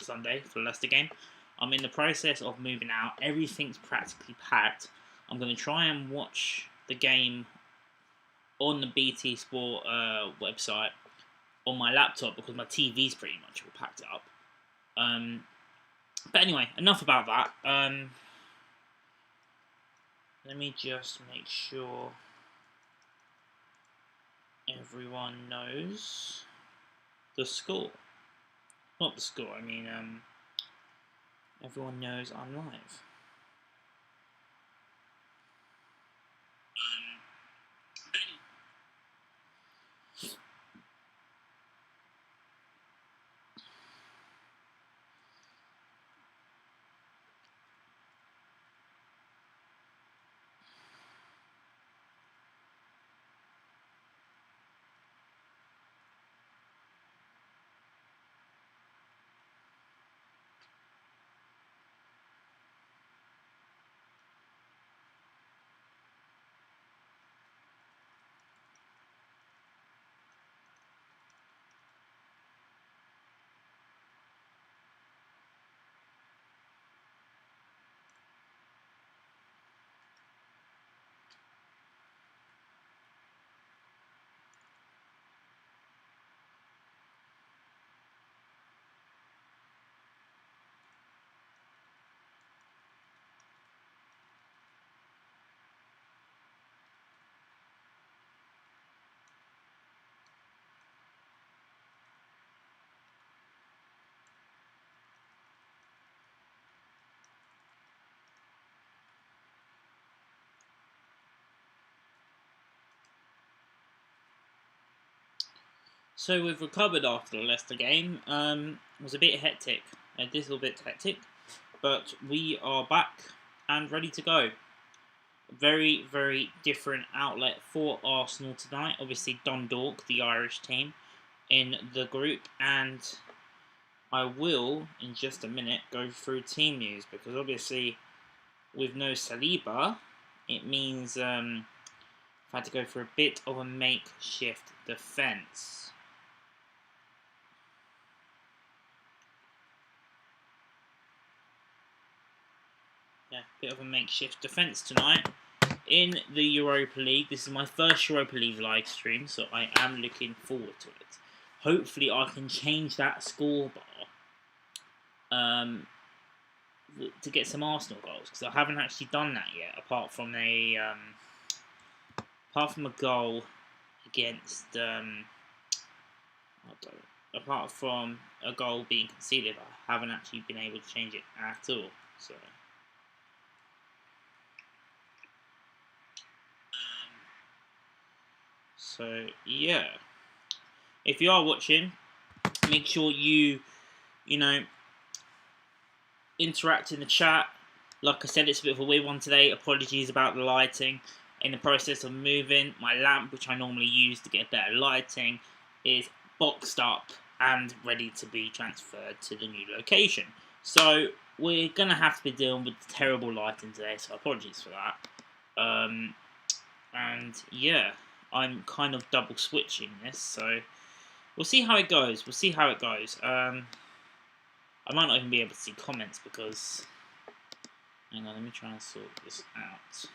on Sunday for the Leicester game. I'm in the process of moving out. Everything's practically packed. I'm going to try and watch the game on the BT Sport website on my laptop because my TV's pretty much all packed up. But anyway, enough about that. Let me just make sure everyone knows the score. Not the score, I mean, everyone knows I'm live. So we've recovered after the Leicester game. It was a bit hectic, a little bit hectic, but we are back and ready to go. Very, very different outlet for Arsenal tonight. Obviously Dundalk, the Irish team, in the group, and I will, in just a minute, go through team news, because obviously with no Saliba, it means I've had to go for a bit of a makeshift defence. Yeah, bit of a makeshift defence tonight in the Europa League. This is my first Europa League live stream, so I am looking forward to it. Hopefully I can change that score bar to get some Arsenal goals, because I haven't actually done that yet, apart from a goal against apart from a goal being conceded, I haven't actually been able to change it at all. So yeah, if you are watching, make sure you interact in the chat. Like I said, it's a bit of a weird one today. Apologies about the lighting. In the process of moving, my lamp, which I normally use to get better lighting, is boxed up and ready to be transferred to the new location. So we're going to have to be dealing with terrible lighting today, so apologies for that. And yeah, I'm kind of double switching this, so we'll see how it goes. I might not even be able to see comments because... Hang on, let me try and sort this out. So,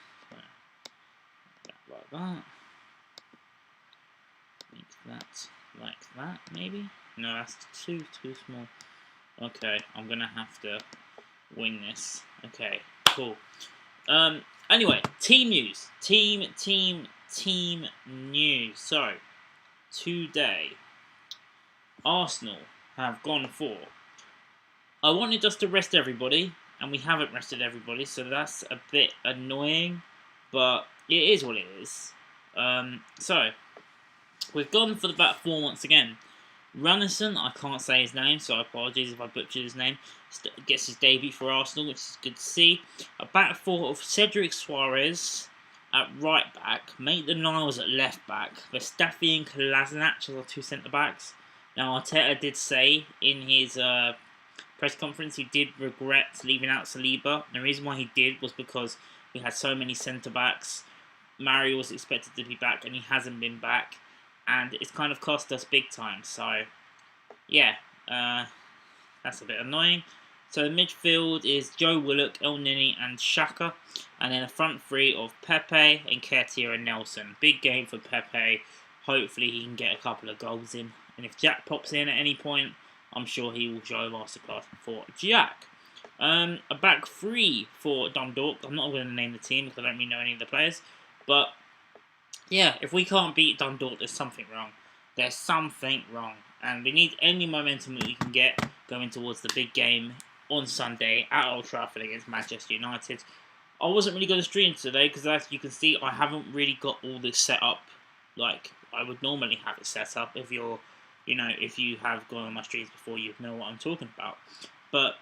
like that. Make that like that, maybe? No, that's too small. Okay, I'm gonna have to wing this. Okay, cool. Anyway, team news. Team news. So, today, Arsenal have gone for... I wanted us to rest everybody, and we haven't rested everybody, so that's a bit annoying, but it is what it is. So, we've gone for the back four once again. Runnison, I can't say his name, so apologies if I butchered his name, gets his debut for Arsenal, which is good to see. A back four of Cedric Suarez at right back, Maitland-Niles at left back, Verstappen and Kolasinac are two centre backs. Now, Arteta did say in his press conference he did regret leaving out Saliba. The reason why he did was because we had so many centre backs. Mario was expected to be back, and he hasn't been back. And it's kind of cost us big time. So, yeah, That's a bit annoying. So the midfield is Joe Willock, El Nini and Xhaka. And then a front three of Pepe, Nketiah and Nelson. Big game for Pepe. Hopefully he can get a couple of goals in. And if Jack pops in at any point, I'm sure he will show masterclass for Jack. A back three for Dundalk. I'm not going to name the team because I don't really know any of the players. But yeah, if we can't beat Dundalk, there's something wrong. There's something wrong. And we need any momentum that we can get going towards the big game on Sunday at Old Trafford against Manchester United. I wasn't really going to stream today because, as you can see, I haven't really got all this set up like I would normally have it set up. If you're, if you have gone on my streams before, you know what I'm talking about. But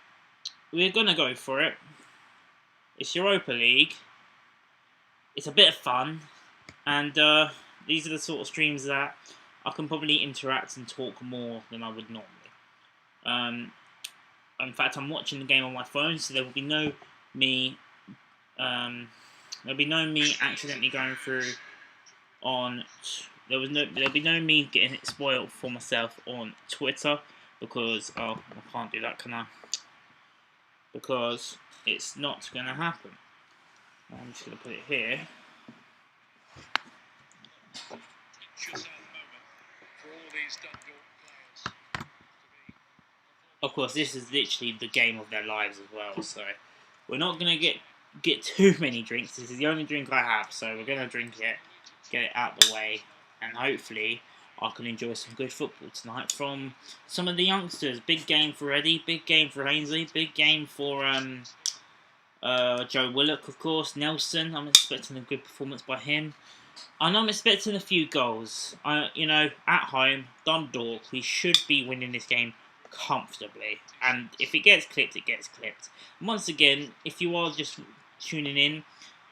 we're going to go for it. It's Europa League. It's a bit of fun. And these are the sort of streams that I can probably interact and talk more than I would normally. In fact, I'm watching the game on my phone, so there will be no me. There'll be no me accidentally going through on. There'll be no me getting it spoiled for myself on Twitter because I can't do that, can I? Because it's not going to happen. I'm just going to put it here. Of course, this is literally the game of their lives as well, so we're not going to get too many drinks. This is the only drink I have, so we're going to drink it, get it out the way, and hopefully I can enjoy some good football tonight from some of the youngsters. Big game for Eddie, big game for Ainsley, big game for Joe Willock, of course, Nelson. I'm expecting a good performance by him. And I'm expecting a few goals. At home, Dundalk, we should be winning this game comfortably. And if it gets clipped, it gets clipped. And once again, if you are just tuning in,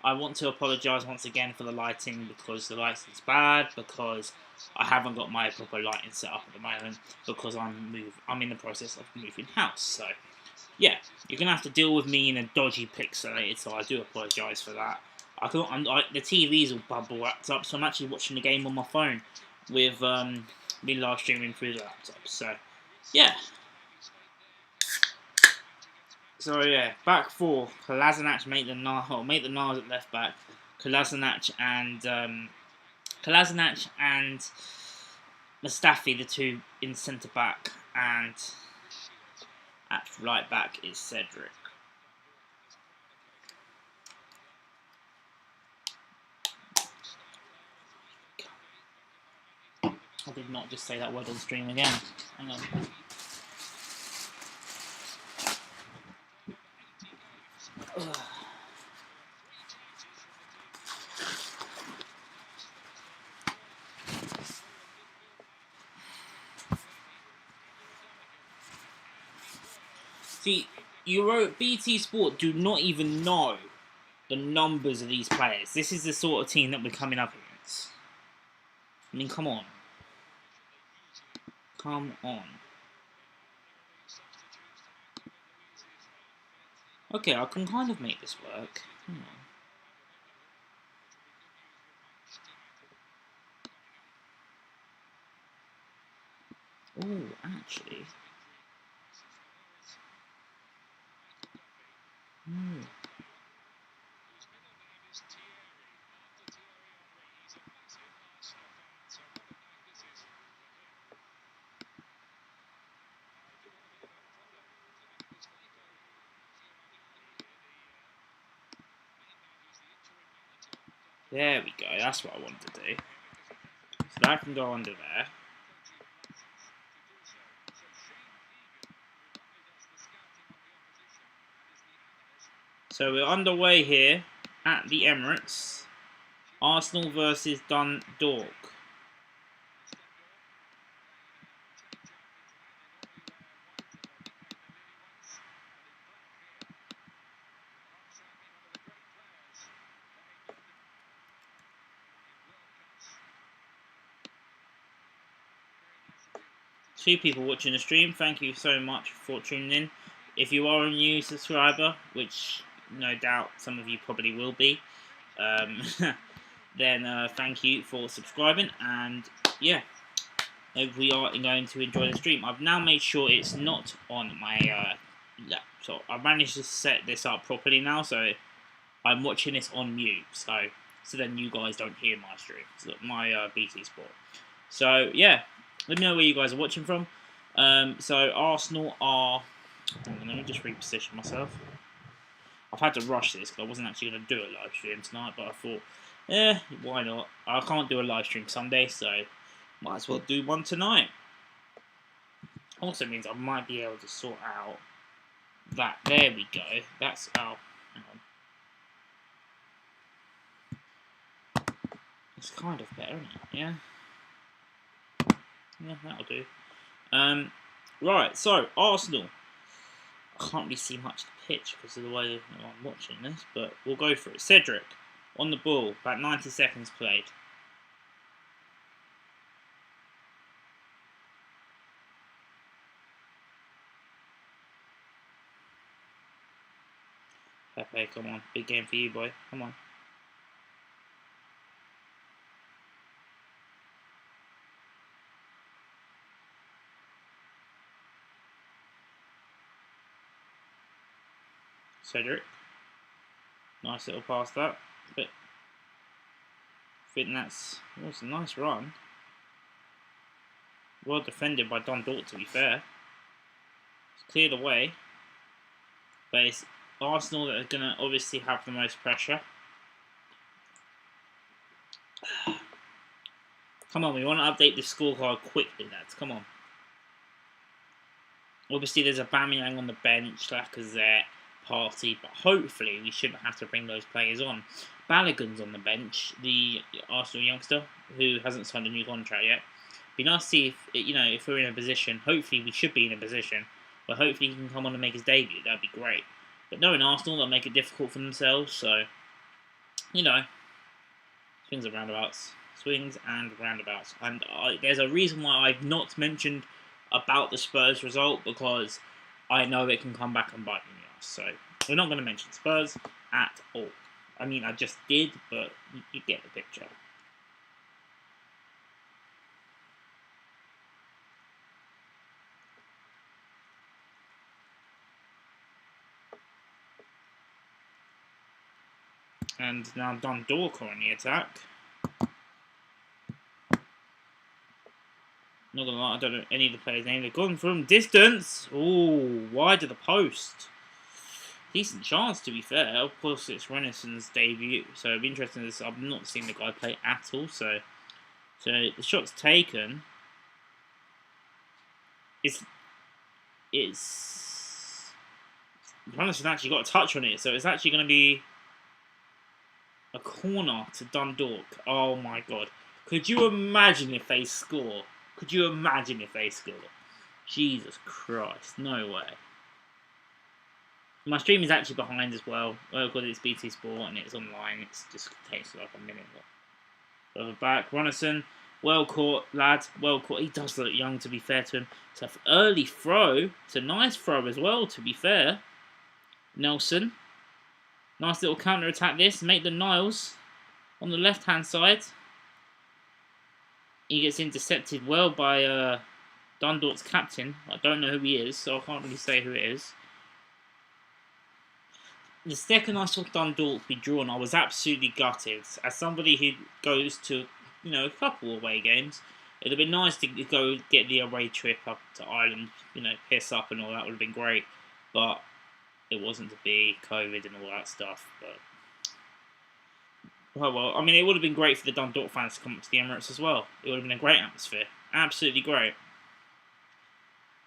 I want to apologise once again for the lighting because the lighting's bad, because I haven't got my proper lighting set up at the moment, because I'm in the process of moving house. So, yeah, you're going to have to deal with me in a dodgy pixelated, so I do apologise for that. The TV's all bubble wrapped up, so I'm actually watching the game on my phone with me live streaming through the laptop. So, yeah. So yeah, back four. Kolasinac make the Nars at left back. Kolasinac and Mustafi, the two in centre back, and at right back is Cedric. I did not just say that word on stream again. Hang on. Ugh. See, BT Sport do not even know the numbers of these players. This is the sort of team that we're coming up against. I mean, come on. Come on. Okay, I can kind of make this work. Hang on. Oh, actually. No. There we go, that's what I wanted to do. So that can go under there. So we're underway here at the Emirates. Arsenal versus Dundalk. Two people watching the stream, thank you so much for tuning in. If you are a new subscriber, which no doubt some of you probably will be, then thank you for subscribing, and yeah, we are going to enjoy the stream. I've now made sure it's not on my laptop. I've managed to set this up properly now, so I'm watching this on mute, so then you guys don't hear my stream, so my BT Sport. So yeah, let me know where you guys are watching from. So Arsenal are. Let me just reposition myself. I've had to rush this because I wasn't actually going to do a live stream tonight, but I thought, why not? I can't do a live stream Sunday, so might as well do one tonight. Also means I might be able to sort out that. There we go. That's hang on. It's kind of better, isn't it? Yeah. Yeah, that'll do. Right, so Arsenal. I can't really see much of the pitch because of the way I'm watching this, but we'll go for it. Cedric on the ball, about 90 seconds played. Pepe, come on, big game for you, boy. Come on. Cedric. Nice little pass that. But I think that's a nice run. Well defended by Dundalk, to be fair. It's cleared away. But it's Arsenal that are going to obviously have the most pressure. Come on, we want to update the scorecard quickly, lads. Come on. Obviously, there's a Aubameyang on the bench, Lacazette, Partey, but hopefully we shouldn't have to bring those players on. Balogun's on the bench, the Arsenal youngster who hasn't signed a new contract yet. Be nice to see if we're in a position. Hopefully, we should be in a position where hopefully he can come on and make his debut. That'd be great. But knowing Arsenal, they'll make it difficult for themselves. So, swings and roundabouts. Swings and roundabouts. And there's a reason why I've not mentioned about the Spurs result, because I know it can come back and bite me in the ass. So we're not going to mention Spurs at all. I mean, I just did, but you get the picture. And now Dundalk on the attack. Not gonna lie, I don't know any of the players' names. They've gone from distance. Ooh, wide of the post. Decent chance, to be fair. Of course, it's Rennison's debut, so it'll be interesting. I've not seen the guy play at all, so the shot's taken. Renison actually got a touch on it, so it's actually going to be a corner to Dundalk. Oh my god. Could you imagine if they score? Could you imagine if they score? Jesus Christ, no way. My stream is actually behind as well. Well, because it's BT Sport and it's online, it just takes like a minute. Further back, Ronison, well caught, lad, well caught. He does look young, to be fair to him. It's an early throw. It's a nice throw as well, to be fair. Nelson. Nice little counter-attack this. Make the Niles on the left-hand side. He gets intercepted well by Dundalk's captain. I don't know who he is, so I can't really say who it is. The second I saw Dundalk be drawn, I was absolutely gutted. As somebody who goes to, a couple away games, it'd have been nice to go get the away trip up to Ireland, piss up and all that would have been great. But it wasn't to be, COVID and all that stuff. But oh well, I mean, it would have been great for the Dundalk fans to come up to the Emirates as well. It would have been a great atmosphere. Absolutely great.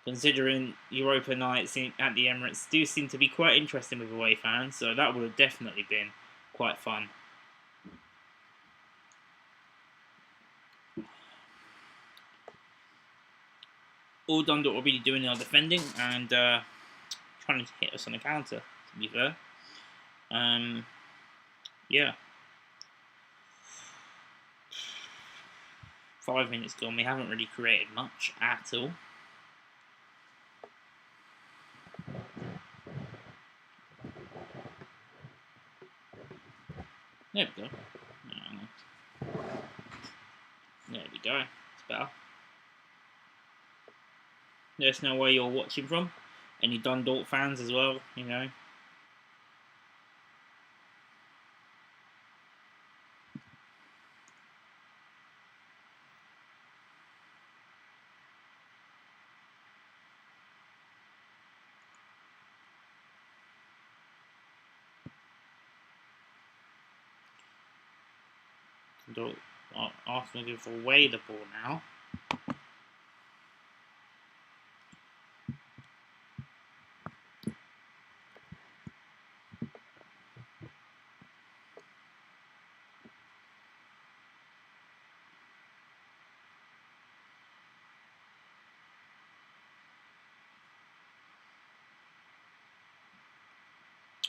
Considering Europa nights at the Emirates do seem to be quite interesting with away fans, so that would have definitely been quite fun. All Dundalk were really doing our defending and trying to hit us on the counter, to be fair. Yeah. 5 minutes gone, we haven't really created much at all. There we go. There we go. It's better. Let us know where you're watching from. Any Dundalk fans as well, you know. Arsenal give away the ball now.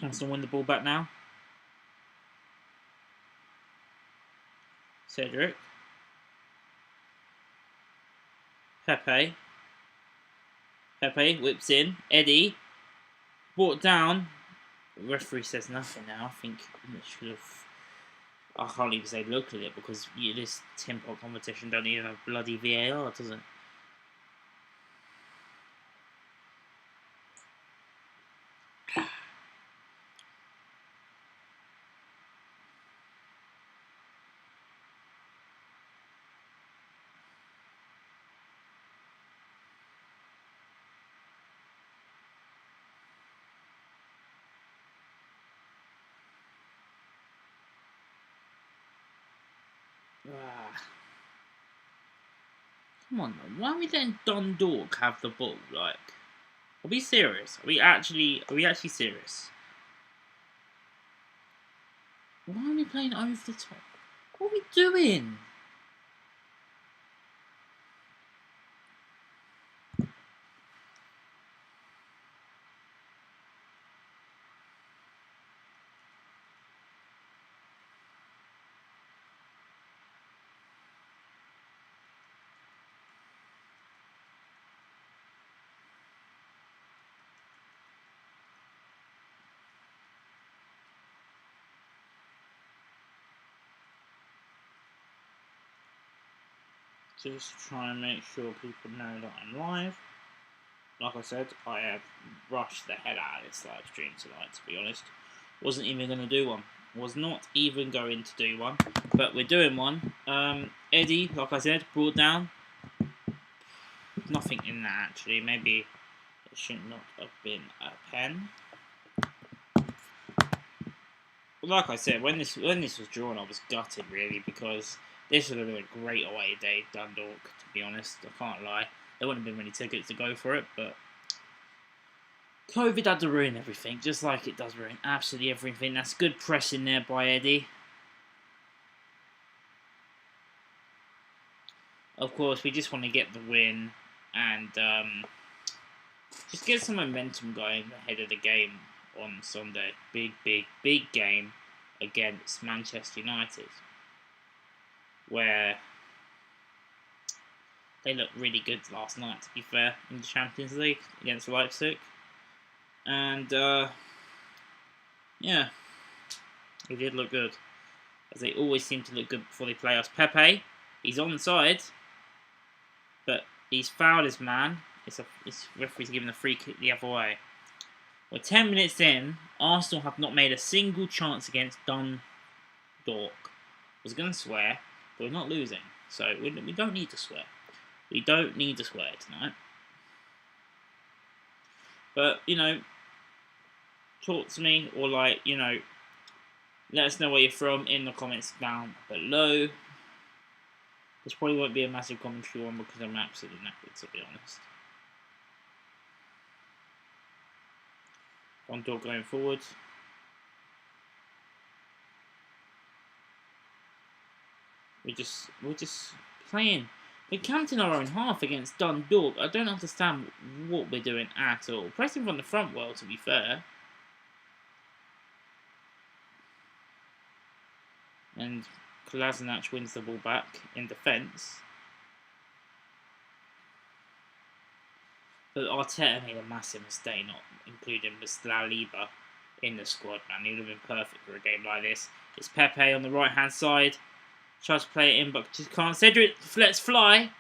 Arsenal win the ball back now. Cedric. Pepe. Pepe whips in. Eddie. Brought down. The referee says nothing now. I think it should have. I can't even say look at it because this tin pot competition don't even have bloody VAR, does it? Come on, man. Why are we letting Dundalk have the ball? Like, are we serious? Are we actually serious? Why are we playing over the top? What are we doing? Just to try and make sure people know that I'm live. Like I said, I have rushed the hell out of this live stream tonight, to be honest. Wasn't even going to do one. Was not even going to do one. But we're doing one. Eddie, like I said, brought down. Nothing in that, actually. Maybe it should not have been a pen. But like I said, when this was drawn, I was gutted, really, because this would have been a great away day, Dundalk, to be honest. I can't lie. There wouldn't have been many tickets to go for it, but COVID had to ruin everything, just like it does ruin absolutely everything. That's good pressing there by Eddie. Of course, we just want to get the win and just get some momentum going ahead of the game on Sunday. Big game against Manchester United, where they looked really good last night, to be fair, in the Champions League against Leipzig. And, yeah, they did look good, as they always seem to look good before they play us. Pepe, he's onside, but he's fouled his man. It's referee's giving a free kick the other way. We're 10 minutes in. Arsenal have not made a single chance against Dundalk. I was going to swear, but we're not losing, so we don't need to swear. We don't need to swear tonight. But, you know, talk to me, or like, you know, let us know where you're from in the comments down below. This probably won't be a massive commentary one because I'm absolutely knackered, to be honest. Dundalk going forward. We're just playing. We're counting our own half against Dundalk. I don't understand what we're doing at all. Pressing from the front well, to be fair. And Kolasinac wins the ball back in defence. But Arteta made a massive mistake not including Laliba in the squad, man. He would have been perfect for a game like this. It's Pepe on the right-hand side. Tries to play it in, but just can't. Cedric lets fly.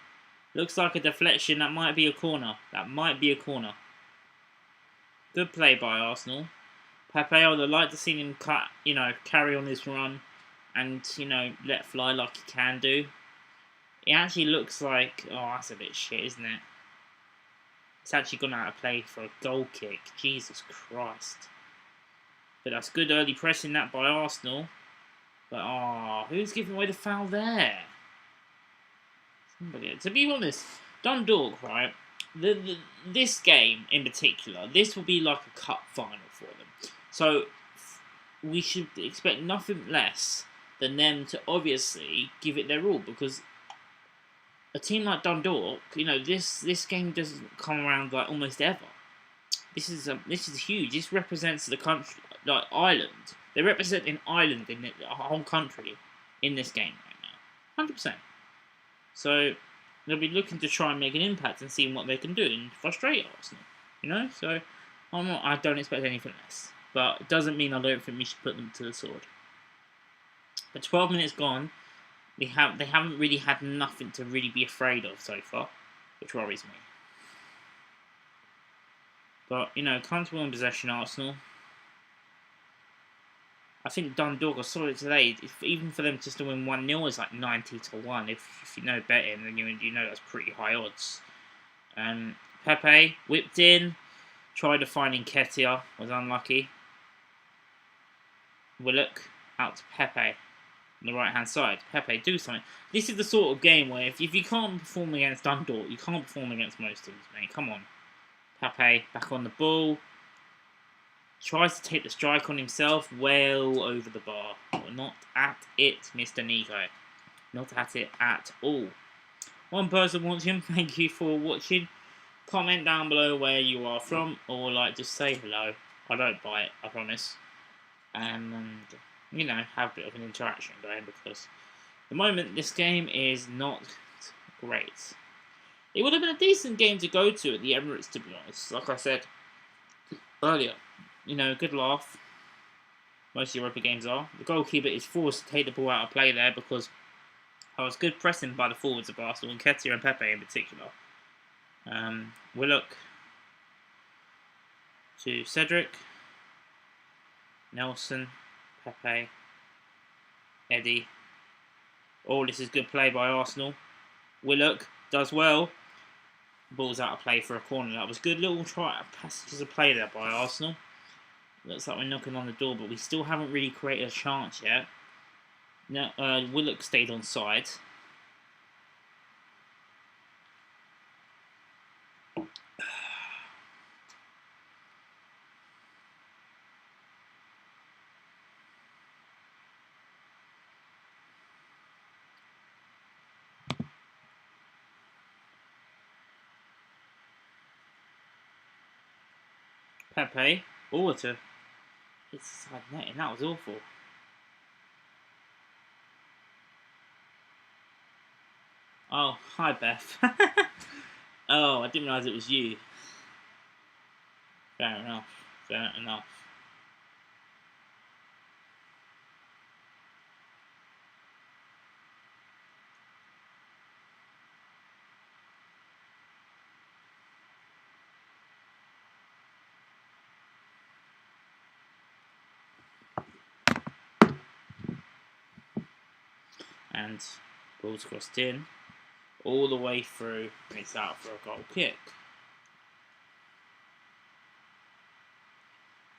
Looks like a deflection. That might be a corner. That might be a corner. Good play by Arsenal. Pepe, I would like to see him carry on this run and, let fly like he can do. It actually looks like, oh, that's a bit shit, isn't it? It's actually gone out of play for a goal kick. Jesus Christ. But that's good early pressing that by Arsenal. But, who's giving away the foul there? Somebody. To be honest, Dundalk, right? This game in particular, this will be like a cup final for them. So we should expect nothing less than them to obviously give it their all, because a team like Dundalk, this game doesn't come around like almost ever. This is huge. This represents the country, like Ireland. They're representing Ireland in the whole country in this game right now, 100%. So they'll be looking to try and make an impact and seeing what they can do and frustrate Arsenal. So I don't expect anything less. But it doesn't mean I don't think we should put them to the sword. But 12 minutes gone, they haven't really had nothing to really be afraid of so far, which worries me. But, comfortable in possession, Arsenal. I think Dundalk are solid today. Even for them just to win 1-0 is like 90-1. If you know betting, then you know that's pretty high odds. Pepe whipped in, tried to find Nketiah, was unlucky. Willock out to Pepe on the right hand side. Pepe, do something. This is the sort of game where if you can't perform against Dundalk, you can't perform against most teams, mate. Come on. Pepe back on the ball. Tries to take the strike on himself, well over the bar. But not at it, Mr. Nico. Not at it at all. One person watching, thank you for watching. Comment down below where you are from, or just say hello. I don't buy it, I promise. And have a bit of an interaction going, because at the moment this game is not great. It would have been a decent game to go to at the Emirates, to be honest. Like I said earlier, good laugh. Most Europa games are. The goalkeeper is forced to take the ball out of play there because I was good pressing by the forwards of Arsenal, Nketiah and Pepe in particular. Willock to Cedric. Nelson, Pepe, Eddie. Oh, this is good play by Arsenal. Willock does well. Ball's out of play for a corner. That was good little passages of play there by Arsenal. Looks like we're knocking on the door, but we still haven't really created a chance yet. No, Willock stayed on side. Pepe, to it's side netting. That was awful. Oh, hi Beth. Oh, I didn't realise it was you. Fair enough. Fair enough. And ball's crossed in all the way through, and it's out for a goal kick.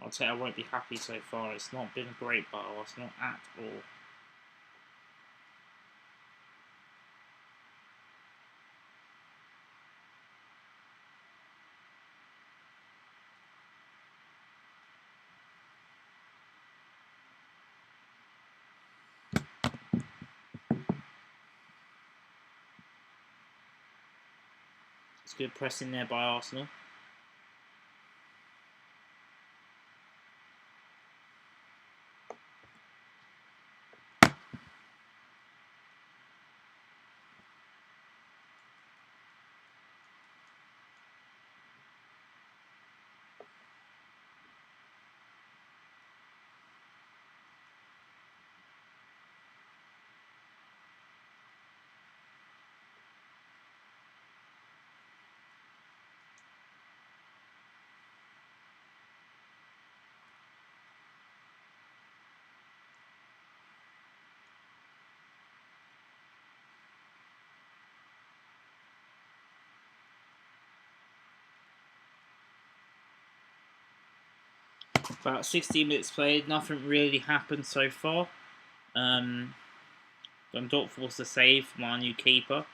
I'll say I won't be happy so far. It's not been great by Arsenal at all. It's good pressing there by Arsenal. About 16 minutes played, nothing really happened so far. Dundalk forced a save from our new keeper.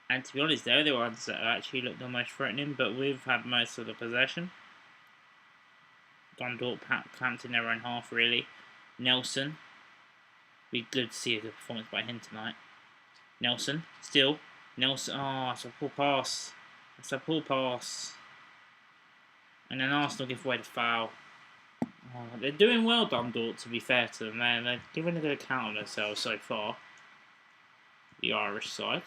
And to be honest, they're the ones that actually looked the most threatening, but we've had most of the possession. Dundalk clamped in their own half, really. Nelson. Be good to see a good performance by him tonight. Nelson, still. Nelson, oh, it's a poor pass. It's a poor pass. And then Arsenal give away the foul. Oh, they're doing well, Dundalk, to be fair to them. They're giving a good account of themselves so far. The Irish side.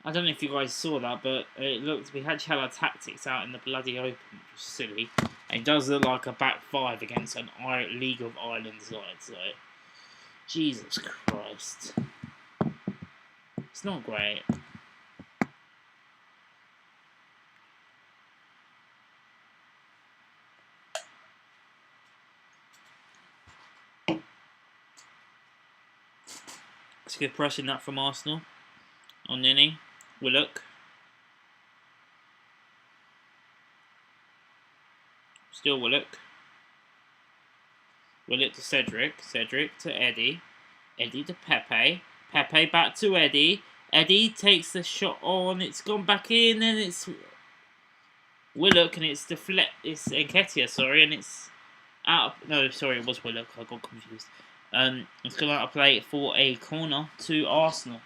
I don't know if you guys saw that, but it looked we had our tactics out in the bloody open, which was silly. And it does look like a back five against an League of Ireland side. So, Jesus Christ, it's not great. It's good pressing that from Arsenal on Nini. Willock. Still Willock. Willock to Cedric. Cedric to Eddie. Eddie to Pepe. Pepe back to Eddie. Eddie takes the shot on. It's gone back in, and it's Willock, and it's It's Nketiah, sorry, and it's out. No, sorry, it was Willock. I got confused. It's gone out of play for a corner to Arsenal.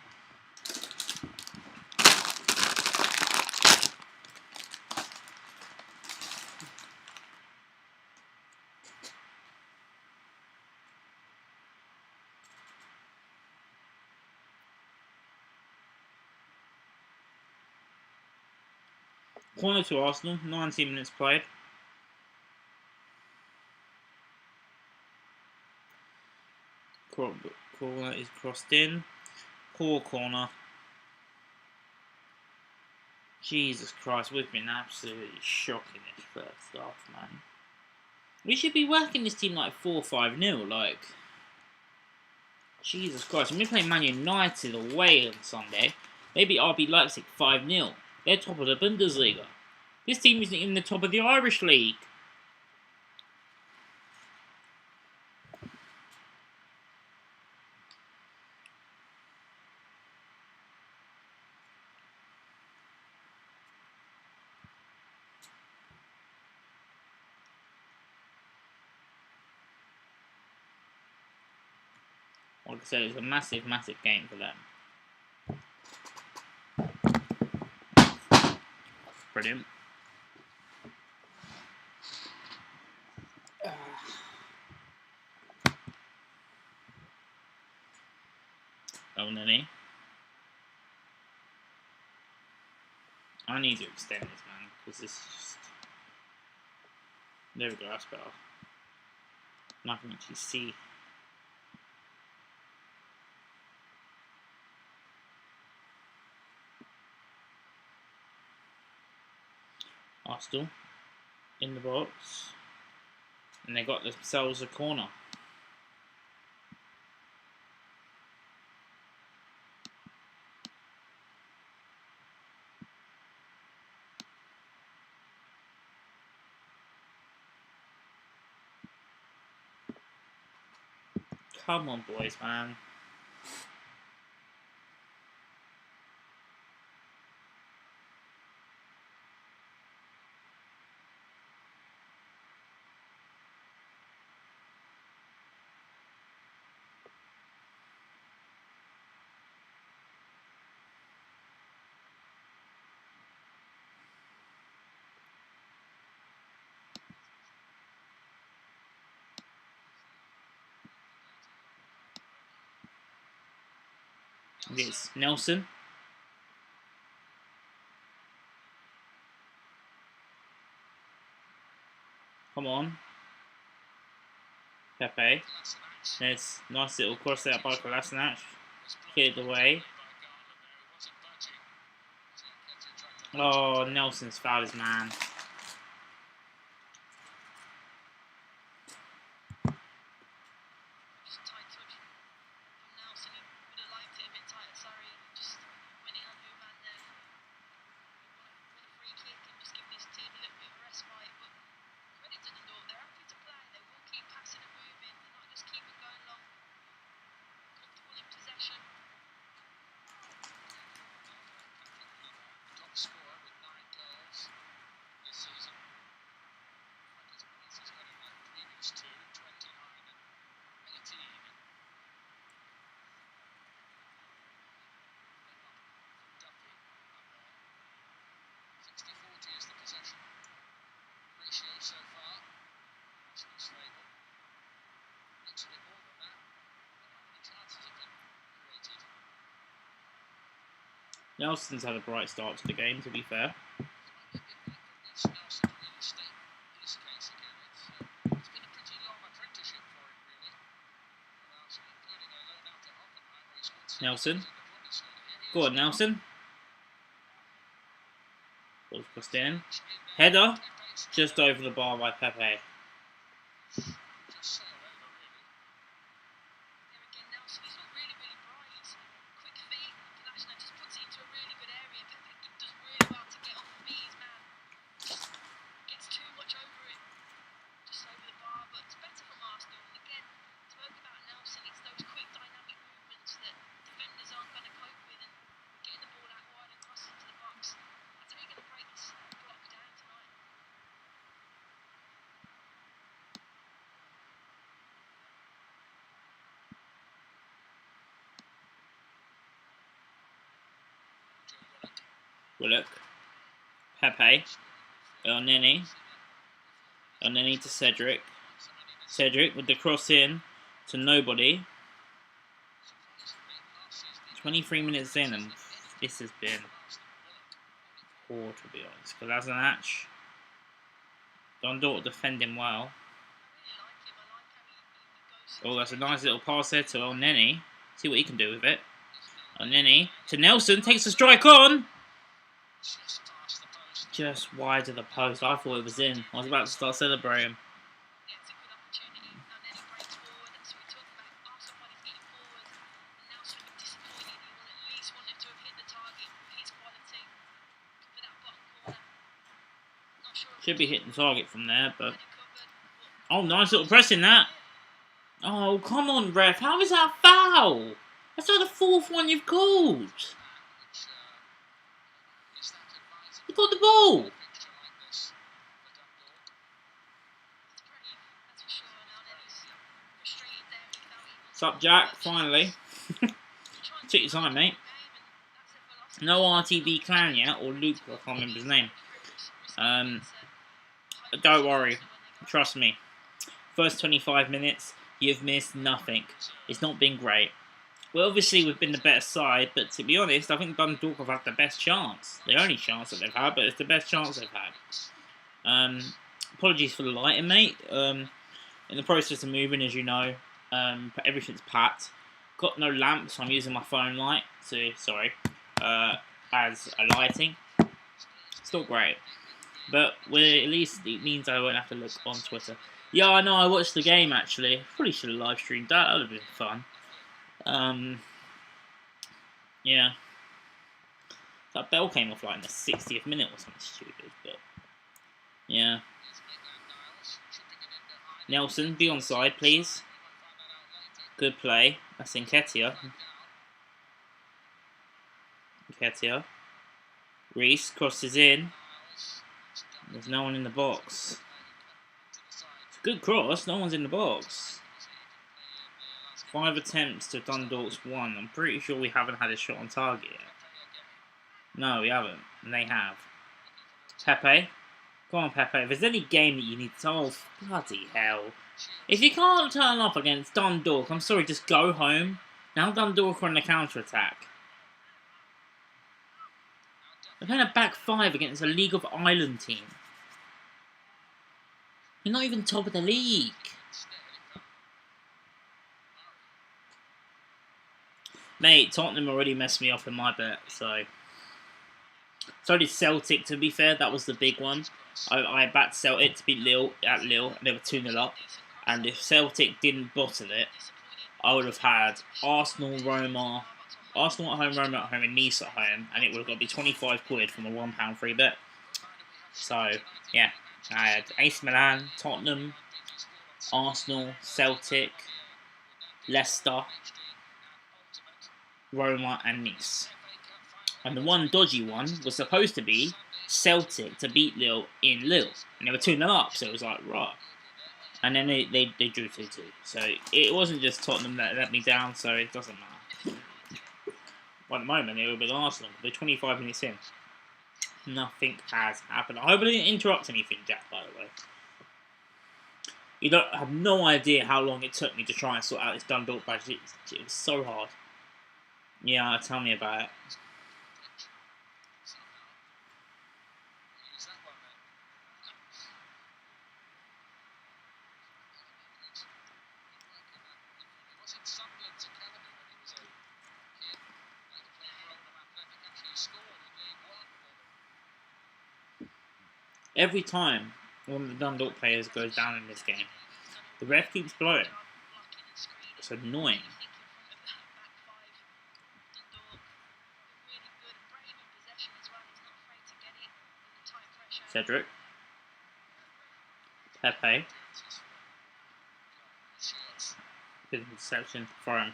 Corner to Arsenal, 19 minutes played. Corner is crossed in. Poor corner. Jesus Christ, we've been absolutely shocking this first half, man. We should be working this team like 4-5-0, like... Jesus Christ, and we're playing Man United away on Sunday. Maybe RB Leipzig 5-0. They're top of the Bundesliga. This team isn't even the top of the Irish League. Like I said, it's a massive, massive game for them. Brilliant. Oh, Nini. I need to extend this, man, because this is just... There we go, that's better. Now I can actually see. Arsenal in the box, and they got themselves a corner. Come on, boys, man. It's Nelson. Come on. Pepe. There's nice little cross out by Kolasinac. Cleared away. Oh, Nelson's fouled his man. Nelson's had a bright start to the game, to be fair. Nelson. Go on, Nelson. Ball's crossed in. Header. Just over the bar by Pepe. Willock. Pepe. El Neni to Cedric. Cedric with the cross in to nobody. 23 minutes in and this has been poor, to be honest. Kolasinac. Dundalk defending well. Oh, that's a nice little pass there to El Neni. See what he can do with it. El Neni to Nelson. Takes the strike on. Just wide of the post. I thought it was in. I was about to start celebrating. Should be hitting the target from there, but... Oh, nice little pressing that. Oh, come on, ref. How is that foul? That's like the fourth one you've called. You got the ball. What's up, Jack? Finally. Took your time, mate. No RTB clan yet, or Luke, I can't remember his name. Don't worry. Trust me. First 25 minutes, you've missed nothing. It's not been great. Well, obviously, we've been the better side, but to be honest, I think Dundalk have had the best chance. The only chance that they've had, but it's the best chance they've had. Apologies for the lighting, mate. In the process of moving, as you know, everything's packed. Got no lamp, so I'm using my phone light as a lighting. Still great. But at least it means I won't have to look on Twitter. Yeah, I know, I watched the game, actually. Probably should have live streamed that. That would have been fun. Yeah. That bell came off like in the 60th minute or something stupid, but yeah. Nelson, be onside, please. Good play. That's Nketiah. Reese crosses in. There's no one in the box. It's a good cross, no one's in the box. 5 attempts to Dundalk's 1. I'm pretty sure we haven't had a shot on target yet. No, we haven't. And they have. Pepe. Go on, Pepe. If there's any game that you need to... Oh, bloody hell. If you can't turn up against Dundalk, I'm sorry, just go home. Now Dundalk are on the counter-attack. They're playing a back 5 against a League of Ireland team. You're not even top of the league. Mate, Tottenham already messed me up in my bet, so did Celtic, to be fair. That was the big one. I backed Celtic to beat Lille at Lille, and they were 2-0 up. And if Celtic didn't bottle it, I would have had Arsenal at home, Roma at home, and Nice at home, and it would have got to be 25 quid from a £1 free bet. So, yeah, I had AC Milan, Tottenham, Arsenal, Celtic, Leicester, Roma and Nice. And the one dodgy one was supposed to be Celtic to beat Lille in Lille. And they were 2-0 up, so it was like, right. And then they drew 2-2. So it wasn't just Tottenham that let me down, so it doesn't matter. But at the moment, it will be Arsenal. They're 25 minutes in. Nothing has happened. I hope I didn't interrupt anything, Jack, by the way. You don't have no idea how long it took me to try and sort out this Dundalk badge. It was so hard. Yeah, tell me about it. Every time one of the Dundalk players goes down in this game, the ref keeps blowing. It's annoying. Cedric. Pepe. Good interception for him.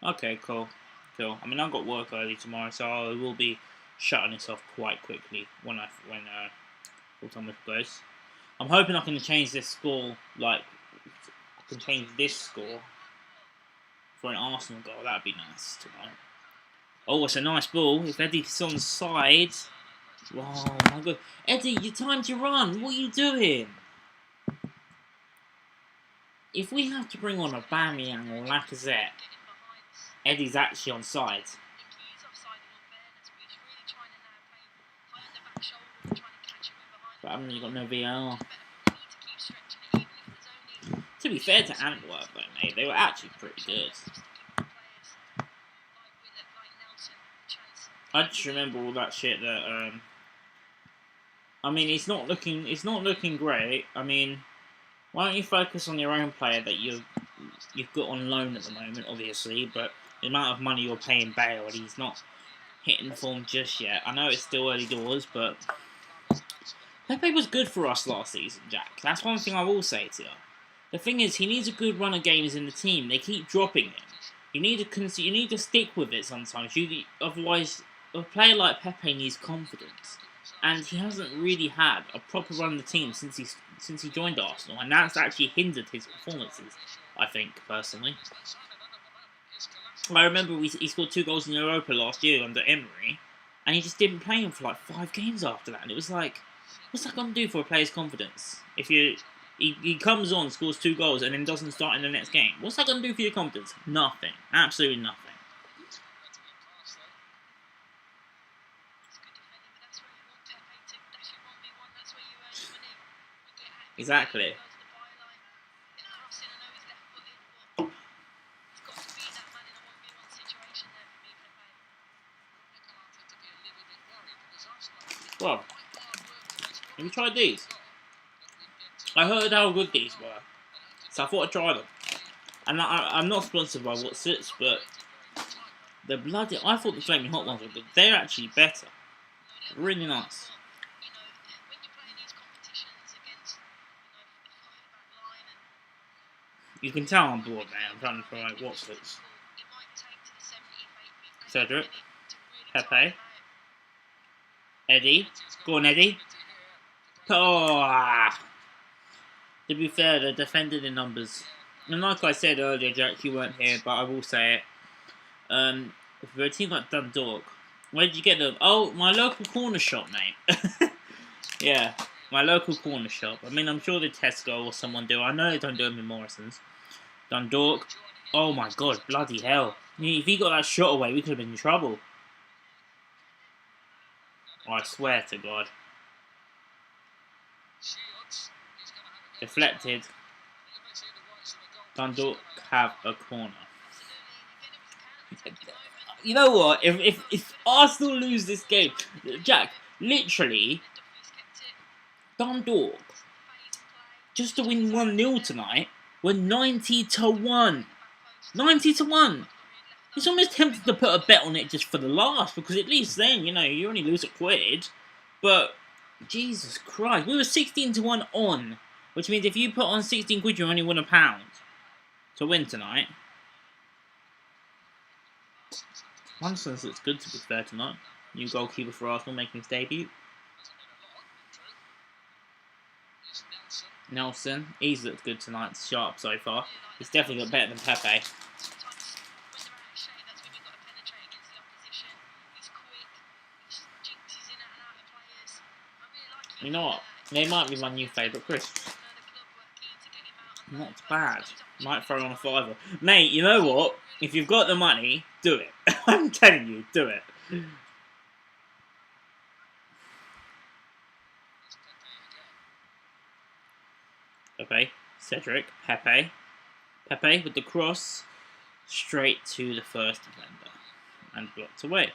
Okay, cool. I mean, I've got work early tomorrow, so I will be shutting this off quite quickly when full time goes. I'm hoping I can change this score. Like, I can change this score for an Arsenal goal. That'd be nice tonight. Oh, it's a nice ball. If Eddie's on the side. Oh my god. Eddie, your time to run. What are you doing? If we have to bring on a Aubameyang or Lacazette, Eddie's actually on side. But I mean, you've got no VAR. To be fair to Antwerp, though, mate, they were actually pretty good. I just remember all that shit that. I mean, it's not looking great. I mean, why don't you focus on your own player that you've got on loan at the moment, obviously, but the amount of money you're paying Bale, and he's not hitting form just yet. I know it's still early doors, but Pepe was good for us last season, Jack. That's one thing I will say to you. The thing is, he needs a good run of games in the team. They keep dropping him. You need to stick with it sometimes. Otherwise, a player like Pepe needs confidence, and he hasn't really had a proper run of the team since he joined Arsenal, and that's actually hindered his performances. I think personally. I remember he scored 2 goals in Europa last year under Emery, and he just didn't play him for like 5 games after that. And it was like, what's that going to do for a player's confidence? If he comes on, scores 2 goals, and then doesn't start in the next game, what's that going to do for your confidence? Nothing. Absolutely nothing. Exactly. Well, have you tried these? I heard how good these were, so I thought I'd try them. And I'm not sponsored by What Sits, but I thought the Flaming Hot ones were good. They're actually better. Really nice. You can tell I'm bored, man. I'm trying to try What Sits. Cedric. Pepe. Eddie. Go on, Eddie. Oh! To be fair, they're defended in numbers. And like I said earlier, Jack, you weren't here, but I will say it. For a team like Dundalk, where did you get them? Oh, my local corner shop, mate. Yeah, my local corner shop. I mean, I'm sure the Tesco or someone do. I know they don't do them in Morrison's. Dundalk. Oh my god, bloody hell. If he got that shot away, we could have been in trouble. Oh, I swear to God. Deflected. Dundalk have a corner. You know what? If Arsenal lose this game, Jack, literally, Dundalk, just to win 1-0 tonight, we're 90-1. 90-1. It's almost tempted to put a bet on it just for the last, because at least then, you only lose £1. But, Jesus Christ, we were 16-1 on, which means if you put on 16 quid, you only win £1 to win tonight. Munson's looks good, to be fair, tonight. New goalkeeper for Arsenal making his debut. Nelson, he's looked good tonight, sharp so far. He's definitely got better than Pepe. You know what? They might be my new favourite crisps. Not bad. Might throw on a £5. Mate, you know what? If you've got the money, do it. I'm telling you, do it. Pepe, Cedric, Pepe with the cross straight to the first defender and blocked away.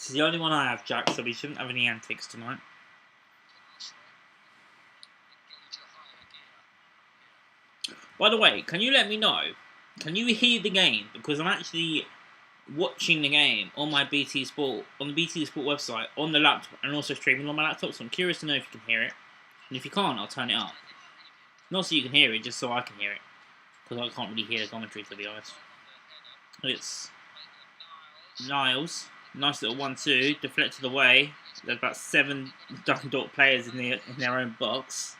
It's the only one I have, Jack, so we shouldn't have any antics tonight. By the way, can you let me know? Can you hear the game? Because I'm actually watching the game on my BT Sport, on the BT Sport website, on the laptop, and also streaming on my laptop. So I'm curious to know if you can hear it. And if you can't, I'll turn it up. Not so you can hear it, just so I can hear it. Because I can't really hear the commentary, to be honest. It's Niles. Nice little 1-2. Deflected away. There's about 7 Dundalk players in their own box.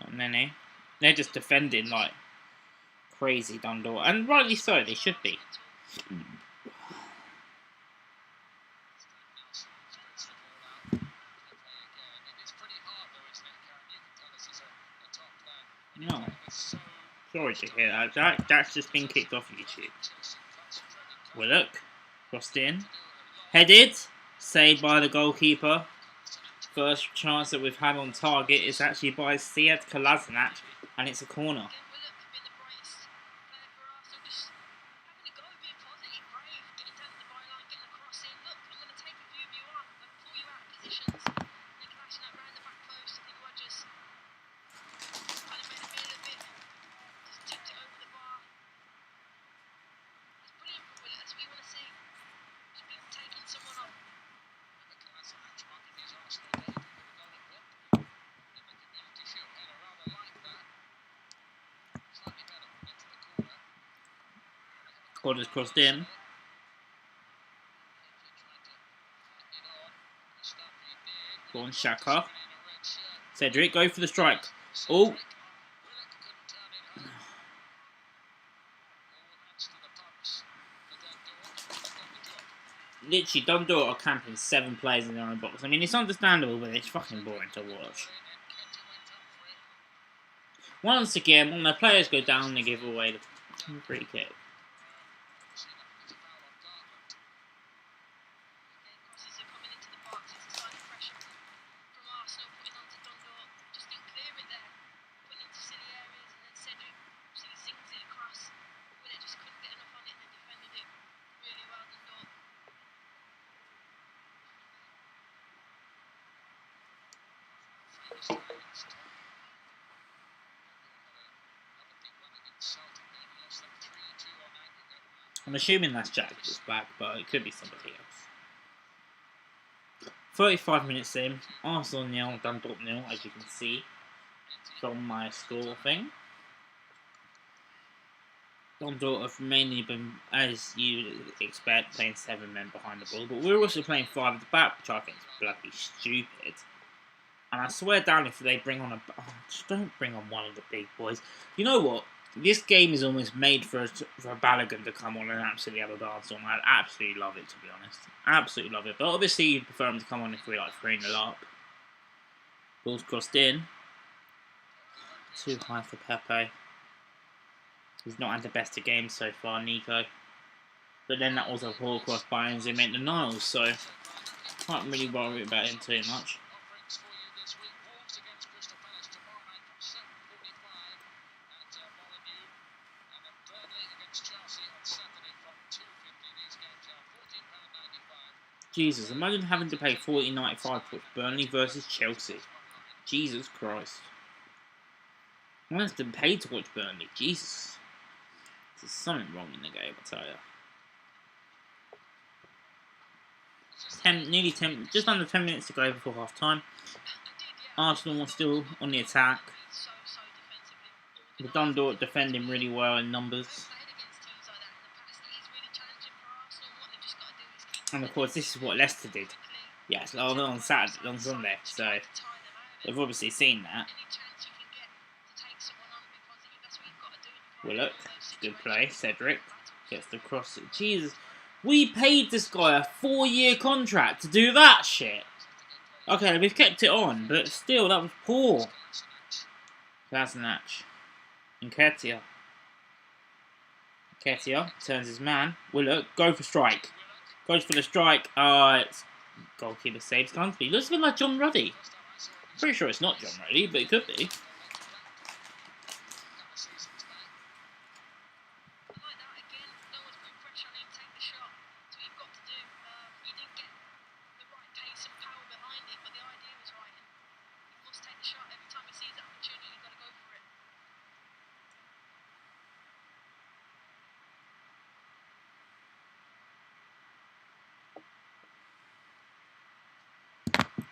Not many. They're just defending like crazy, Dundalk. And rightly so, they should be. No. Sorry to hear that, Jack. That's just been kicked off YouTube. Well, look. Crossed in. Headed. Saved by the goalkeeper. First chance that we've had on target is actually by Sead Kolasinac, and it's a corner. Corner's crossed in. Go on, Shaka. Cedric, go for the strike. Oh. Literally, Dundalk are camping 7 players in their own box. I mean, it's understandable, but it's fucking boring to watch. Once again, when the players go down, they give away the free kick. I'm assuming that's Jack that's back, but it could be somebody else. 35 minutes in, Arsenal 0, Dundalk 0, as you can see from my score thing. Dundalk have mainly been, as you expect, playing 7 men behind the ball, but we're also playing 5 at the back, which I think is bloody stupid. And I swear down if they bring on just don't bring on one of the big boys. You know what? This game is almost made for a Balogun to come on and absolutely have a dance on. I'd absolutely love it, to be honest. Absolutely love it. But obviously, you'd prefer him to come on if we're like 3-0 up. Ball's crossed in. Too high for Pepe. He's not had the best of games so far, Nico. But then that was a poor cross by Enzo meant the Niles, so can't really worry about him too much. Jesus, imagine having to pay $14.95 for Burnley versus Chelsea. Jesus Christ. I have to pay to watch Burnley. Jesus. There's something wrong in the game, I tell you. Just under 10 minutes to go before half time. Arsenal are still on the attack. The Dundalk defending really well in numbers. And of course, this is what Leicester did. Yes, on Saturday, on Sunday. So they've obviously seen that. Well, look, good play. Cedric gets the cross. Jesus, we paid this guy a 4-year contract to do that shit. Okay, we've kept it on, but still, that was poor. Kolasinac. Nketiah. Nketiah turns his man. Well, look, go for strike. Goes for the strike. It's goalkeeper saves Gunsby. Looks a bit like John Ruddy. Pretty sure it's not John Ruddy, but it could be.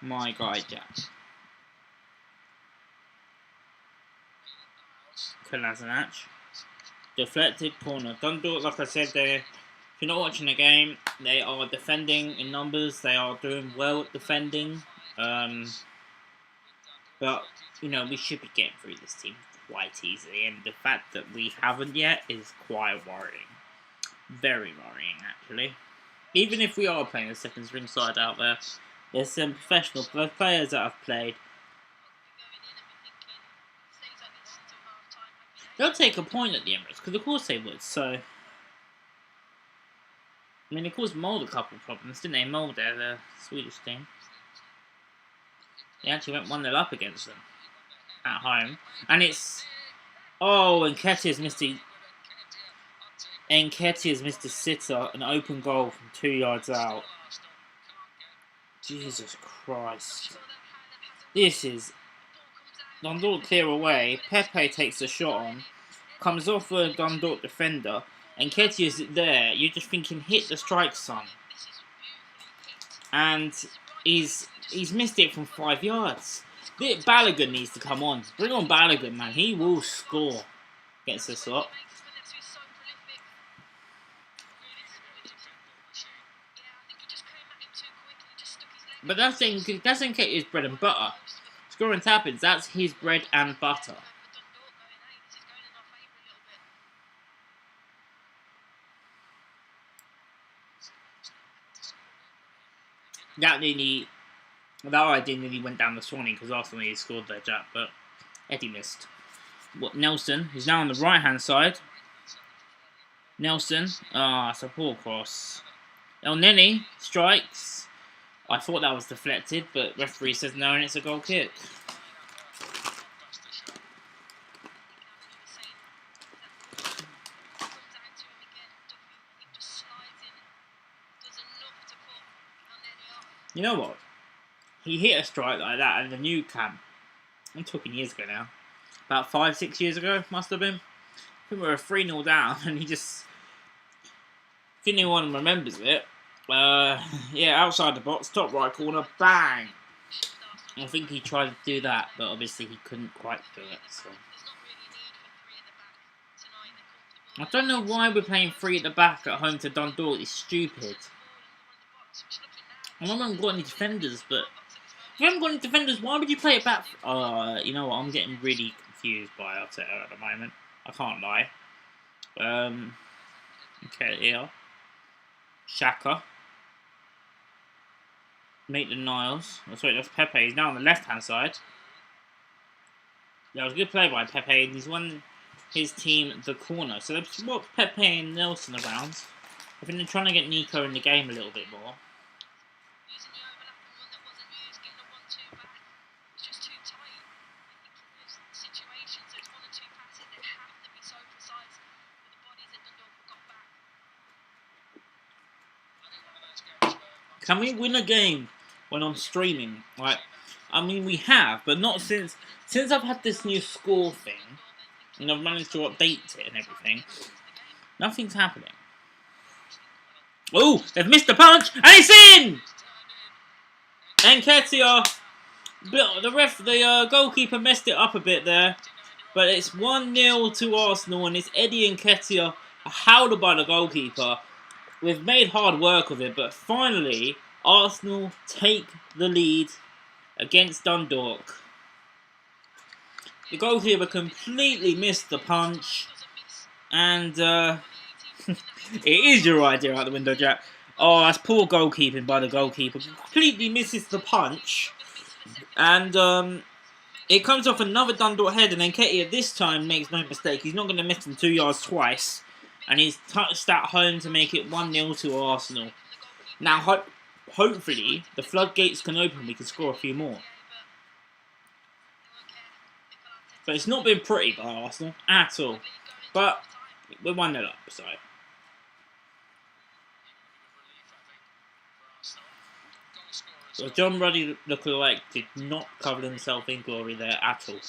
my guy Jack. Kolasinac. Deflected corner. Dundalk, like I said, if you're not watching the game, they are defending in numbers. They are doing well at defending. But, you know, we should be getting through this team quite easily. And the fact that we haven't yet is quite worrying. Very worrying, actually. Even if we are playing a second string side out there, there's some professional players that have played. They'll take a point at the Emirates, because of course they would, so... I mean, of course, Mould a couple of problems, didn't they? Mould, the Swedish team. They actually went 1-0 up against them. At home. And it's... Oh, and Nketiah's missed a... Nketiah's missed a sitter, an open goal from 2 yards out. Jesus Christ. This is... Dundalk clear away, Pepe takes a shot on, comes off a Dundalk defender, and Nketiah's there. You're just thinking, hit the strike, son. And he's missed it from 5 yards. Balogun needs to come on. Bring on Balogun, man. He will score against the slot. But that's Nketiah's bread and butter. Scoring tap-ins, that's his bread and butter. That idea nearly went down the Swanee because Arsenal nearly scored there, Jack, but Eddie missed. Nelson, who's now on the right-hand side. Nelson, it's a poor cross. El Neni strikes. I thought that was deflected, but referee says no, and it's a goal kick. You know what? He hit a strike like that in the new camp. I'm talking years ago now. About 5-6 years ago, must have been. I think we were 3-0 down, and he just... If anyone remembers it, yeah, outside the box, top right corner, bang! I think he tried to do that, but obviously he couldn't quite do it, so... I don't know why we're playing 3 at the back at home to Dundalk, it's stupid. I haven't got any defenders, but... If you haven't got any defenders, why would you play it back? You know what, I'm getting really confused by Arteta at the moment. I can't lie. Okay, here. Xhaka. Maitland-Niles. Oh, sorry, that's Pepe. He's now on the left-hand side. That was a good play by Pepe, and he's won his team the corner. So they've swapped Pepe and Nelson around. I think they're trying to get Nico in the game a little bit more. Can we win a game when I'm streaming? Like, I mean, we have, but not since I've had this new score thing, and I've managed to update it and everything. Nothing's happening. Oh, they've missed the punch, and it's in! Nketiah, the goalkeeper messed it up a bit there, but it's 1-0 to Arsenal, and it's Eddie Nketiah, howled by the goalkeeper. We've made hard work of it, but finally, Arsenal take the lead against Dundalk. The goalkeeper completely missed the punch, and it is your idea out the window, Jack. Oh, that's poor goalkeeping by the goalkeeper. Completely misses the punch, and it comes off another Dundalk head, and then Nketiah this time makes no mistake. He's not going to miss them 2 yards twice. And he's touched at home to make it 1-0 to Arsenal. Now, hopefully, the floodgates can open. We can score a few more. But it's not been pretty by Arsenal at all. But we're 1-0 up, so. So John Ruddy lookalike did not cover himself in glory there at all.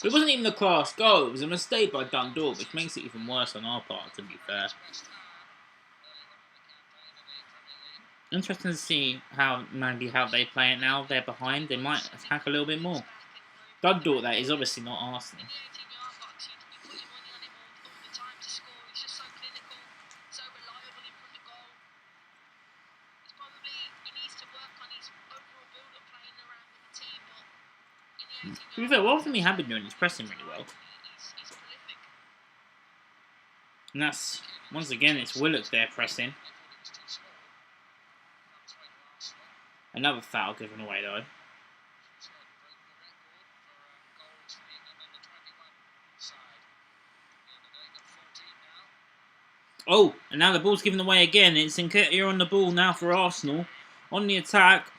It wasn't even a class goal, it was a mistake by Dundalk, which makes it even worse on our part, to be fair. Interesting to see how they play it now. They're behind. They might attack a little bit more. Dundalk, that is obviously not Arsenal. To be fair, one thing we have been doing is pressing really well. And that's, once again, it's Willock there pressing. Another foul given away though. Oh, and now the ball's given away again. It's Nketiah on the ball now for Arsenal. On the attack,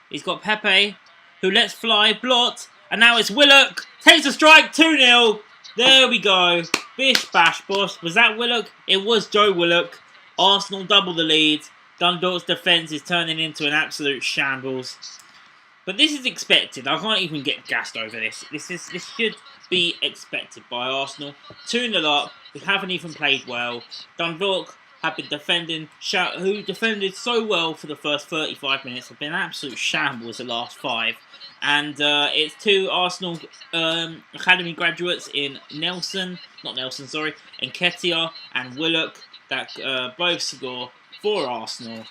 he's got Pepe, who lets fly, blocked, and now it's Willock. Takes a strike, 2-0. There we go. Bish bash boss. Was that Willock? It was Joe Willock. Arsenal double the lead. Dundalk's defence is turning into an absolute shambles. But this is expected. I can't even get gassed over this. This should be expected by Arsenal. 2-0 up. We haven't even played well. Dundalk have been defending, who defended so well for the first 35 minutes, have been absolute shambles the last 5. And it's 2 Arsenal Academy graduates in Nketiah and Willock that both score for Arsenal.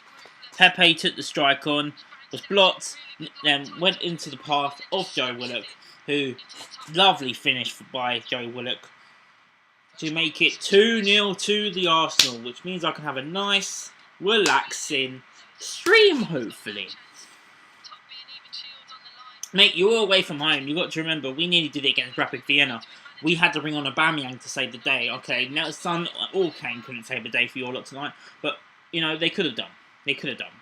Pepe took the strike on, was blocked, then went into the path of Joe Willock, who, lovely finish by Joe Willock, to make it 2-0 to the Arsenal, which means I can have a nice, relaxing stream, hopefully. Mate, you're away from home. You've got to remember, we nearly did it against Rapid Vienna. We had to bring on Aubameyang to save the day. Okay, now Son or Kane couldn't save the day for your lot tonight, but, you know, they could have done. They could have done.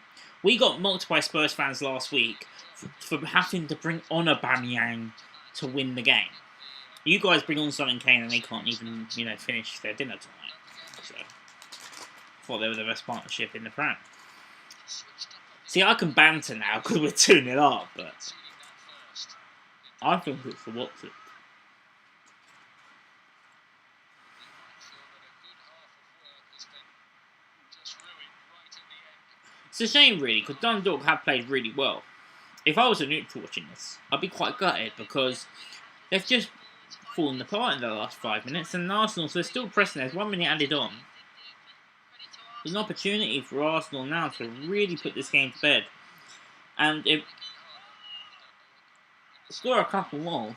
We got mocked by Spurs fans last week for having to bring on Aubameyang to win the game. You guys bring on Son and Kane and they can't even, you know, finish their dinner tonight. So, I thought they were the best partnership in the Prem. See, I can banter now because we're 2-0 up, but I think it's the Watford. It's a shame, really, because Dundalk have played really well. If I was a neutral watching this, I'd be quite gutted because they've just fallen apart in the last 5 minutes, and Arsenal, so they're still pressing. There's 1 minute added on. There's an opportunity for Arsenal now to really put this game to bed. And if score a couple more,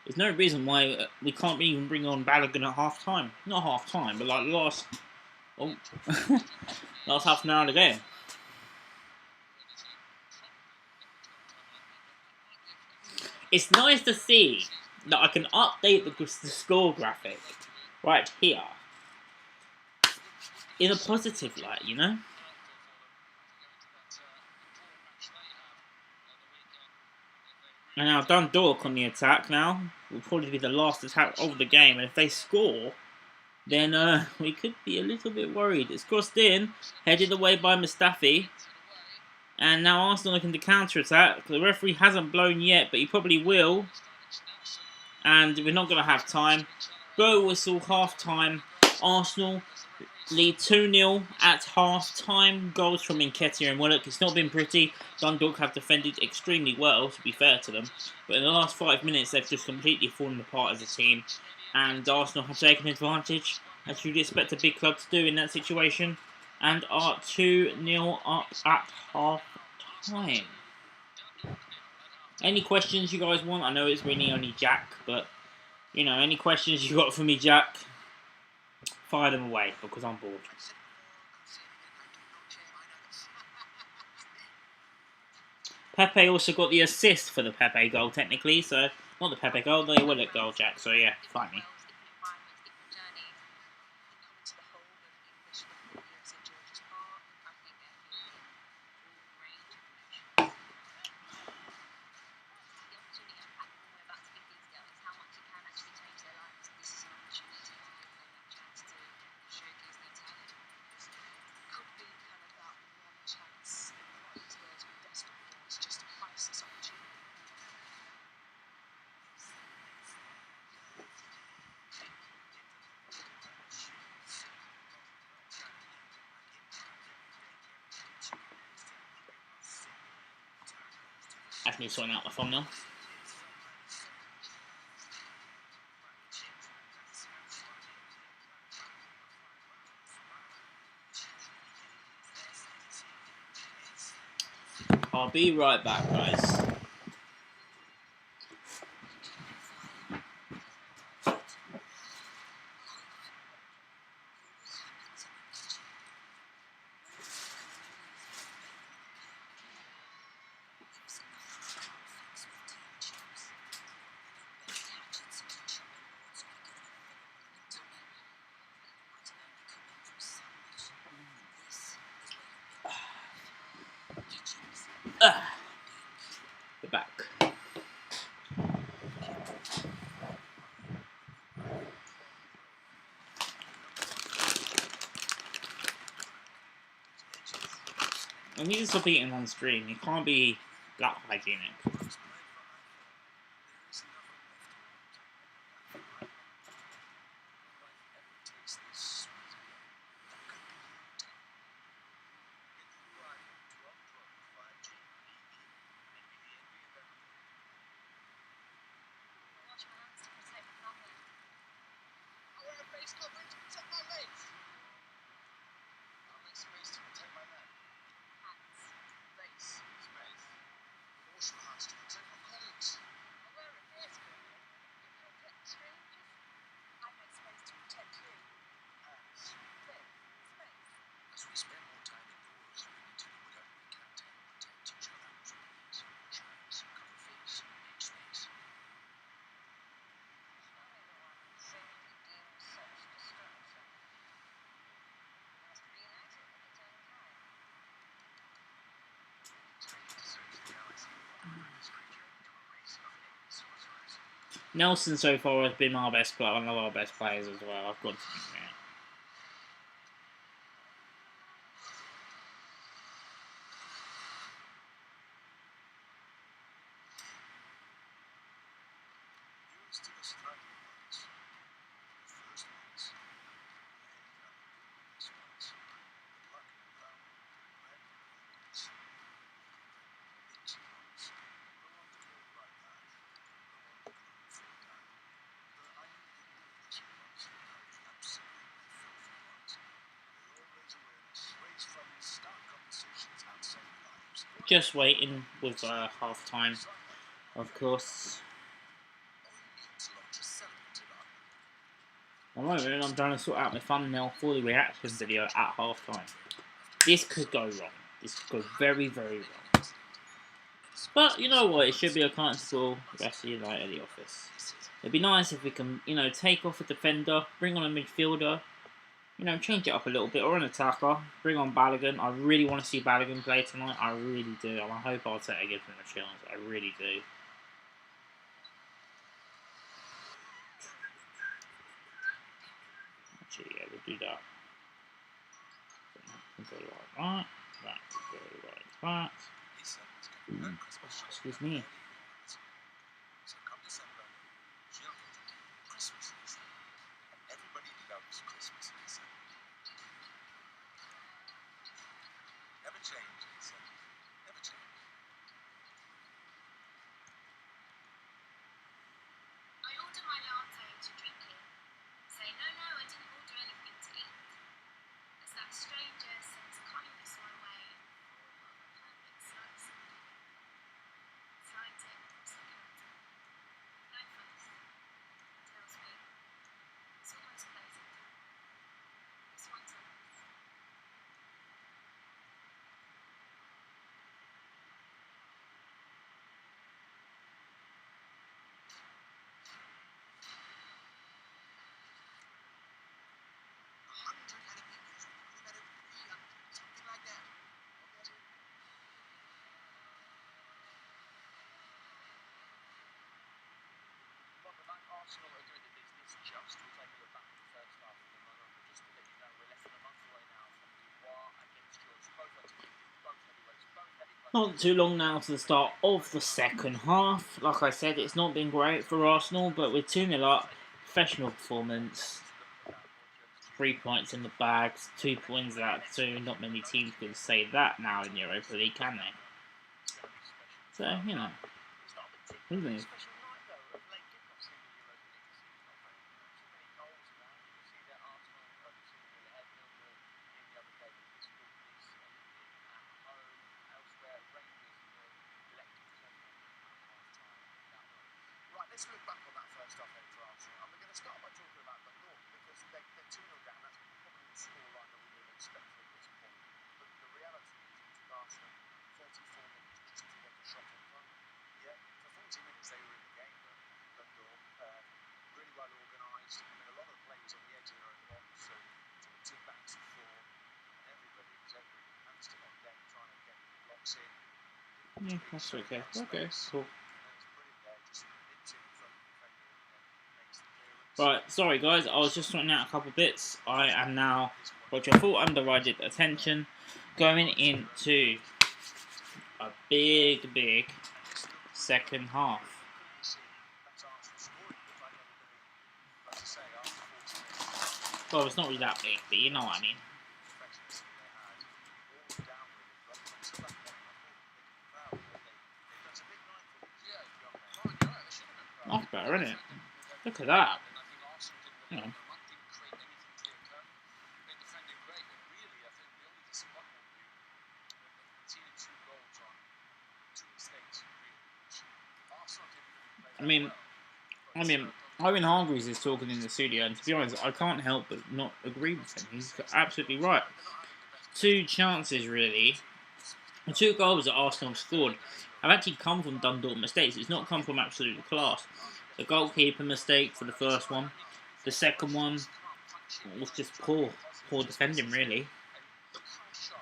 there's no reason why we can't even bring on Balogun at half time. Not half time, but like last half an hour of the game. It's nice to see that I can update the score graphic right here in a positive light, you know? And now Dundalk on the attack now will probably be the last attack of the game, and if they score, then we could be a little bit worried. It's crossed in, headed away by Mustafi. And now Arsenal looking to counter-attack. The referee hasn't blown yet, but he probably will. And we're not going to have time. Go whistle, half-time. Arsenal lead 2-0 at half-time. Goals from Nketiah and Willock. It's not been pretty. Dundalk have defended extremely well, to be fair to them. But in the last 5 minutes, they've just completely fallen apart as a team. And Arsenal have taken advantage, as you'd expect a big club to do in that situation. And are 2-0 up at half-time. Any questions you guys want? I know it's really only Jack, but, you know, any questions you got for me, Jack? Fire them away, because I'm bored. Pepe also got the assist for the Pepe goal, technically, so, not the Pepe goal, the Willock goal, Jack, so yeah, fight me. That's me sorting out the thumbnail. I'll be right back, guys. We're back. I need to stop eating on stream. You can't be that hygienic. Nelson so far has been our best player, one of our best players as well. I've got to admit. Just waiting with half time, of course. At the moment, I'm trying to sort out my thumbnail for the reaction video at half time. This could go wrong. This could go very, very wrong. But you know what? It should be a comfortable rest of United at the office. It'd be nice if we can, you know, take off a defender, bring on a midfielder. You know, change it up a little bit, or an attacker. Bring on Balogun. I really want to see Balogun play tonight. I really do. And I hope Arteta gives him a chance. I really do. Actually, yeah, we'll do that. That can go like that. That can go like that. Excuse me. Arsenal are doing the business just. We'll take a look back at the first half of the moment. Just to let you know, we're less than a month away now from Europa against George. Both heavyweights, both heavyweights. Not too long now to the start of the second half. Like I said, it's not been great for Arsenal, but we're 2-0 up. Professional performance. 3 points in the bags, 2 points out of 2. Not many teams can say that now in Europa League, can they? So, you know, isn't it? Let's look back on that first half then for Arsenal, and we're going to start by talking about Dundalk because they're 2-0 down. That's probably the scoreline that we would have expected at this point. But the reality is it took Arsenal 34 minutes just to get the shot on goal. Yeah, for 40 minutes they were in the game, but Dundalk really well organised. I mean, a lot of the players on the edge of their own box, so two backs of four, and everybody was every hamster on deck trying to get blocks in. Yeah, that's okay. Okay, cool. Right, sorry guys, I was just sorting out a couple bits. I am now, what you thought, undivided attention, going into a big second half. Well, it's not really that big, but you know what I mean. That's better, isn't it? Look at that. You know. I mean, Owen Hargreaves is talking in the studio, and to be honest, I can't help but not agree with him. He's absolutely right. 2 chances, really. The 2 goals that Arsenal scored have actually come from Dundalk mistakes. It's not come from absolute class. The goalkeeper mistake for the first one. The second one was just poor defending, really.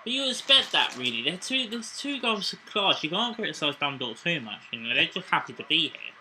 But you expect that, really. There's 2 goals of class. You can't criticise Dundalk too much. You know, they're just happy to be here.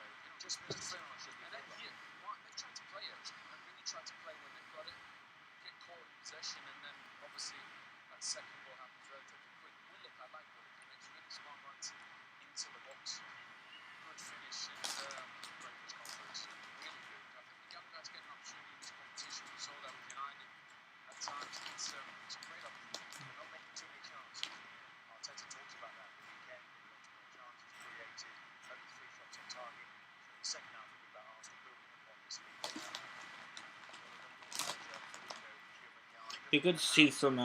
Be good to see some,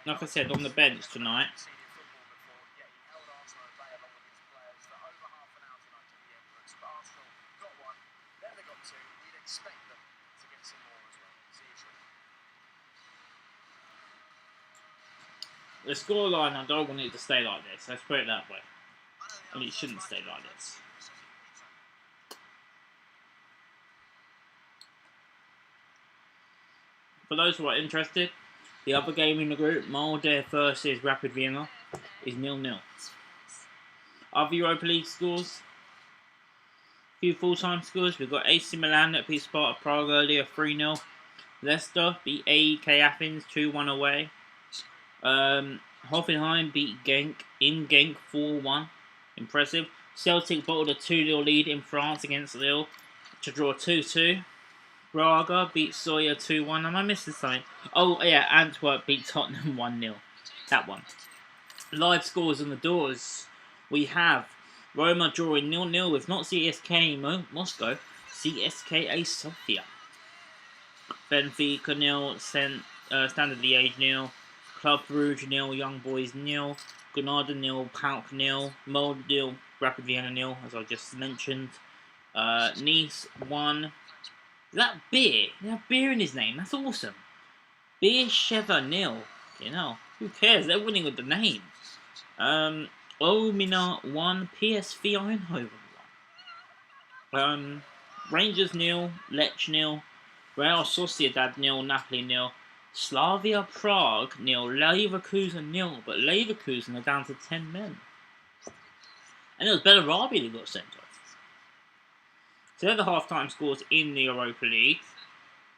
like I said, on the bench tonight. The scoreline, I don't want it to stay like this. Let's put it that way. And it shouldn't stay like this. For those who are interested, the other game in the group, Molde versus Rapid Vienna, is 0-0. Other Europa League scores, a few full-time scores. We've got AC Milan that beat Sparta Prague earlier 3-0. Leicester beat AEK Athens 2-1 away. Hoffenheim beat Genk in Genk 4-1. Impressive. Celtic bottled a 2-0 lead in France against Lille to draw 2-2. Braga beat Sawyer 2-1. Am I missing something? Oh, yeah, Antwerp beat Tottenham 1-0. That one. Live scores on the doors. We have Roma drawing 0-0 with not CSKA Moscow, CSKA Sofia. Benfica 0, Standard Liège 0. Club Brugge 0, Young Boys 0. Granada 0, Pauk 0. Molde 0, Rapid Vienna 0, as I just mentioned. Nice 1. Is that beer? They have beer in his name. That's awesome. Beer Sheva 0. You know, who cares? They're winning with the name. Omina 1. PSV Eindhoven 1. Rangers 0. Lech 0. Real Sociedad 0. Napoli 0. Slavia Prague 0. Leverkusen 0. But Leverkusen are down to 10 men. And it was Bellarabi that got sent off. So they're the half-time scores in the Europa League.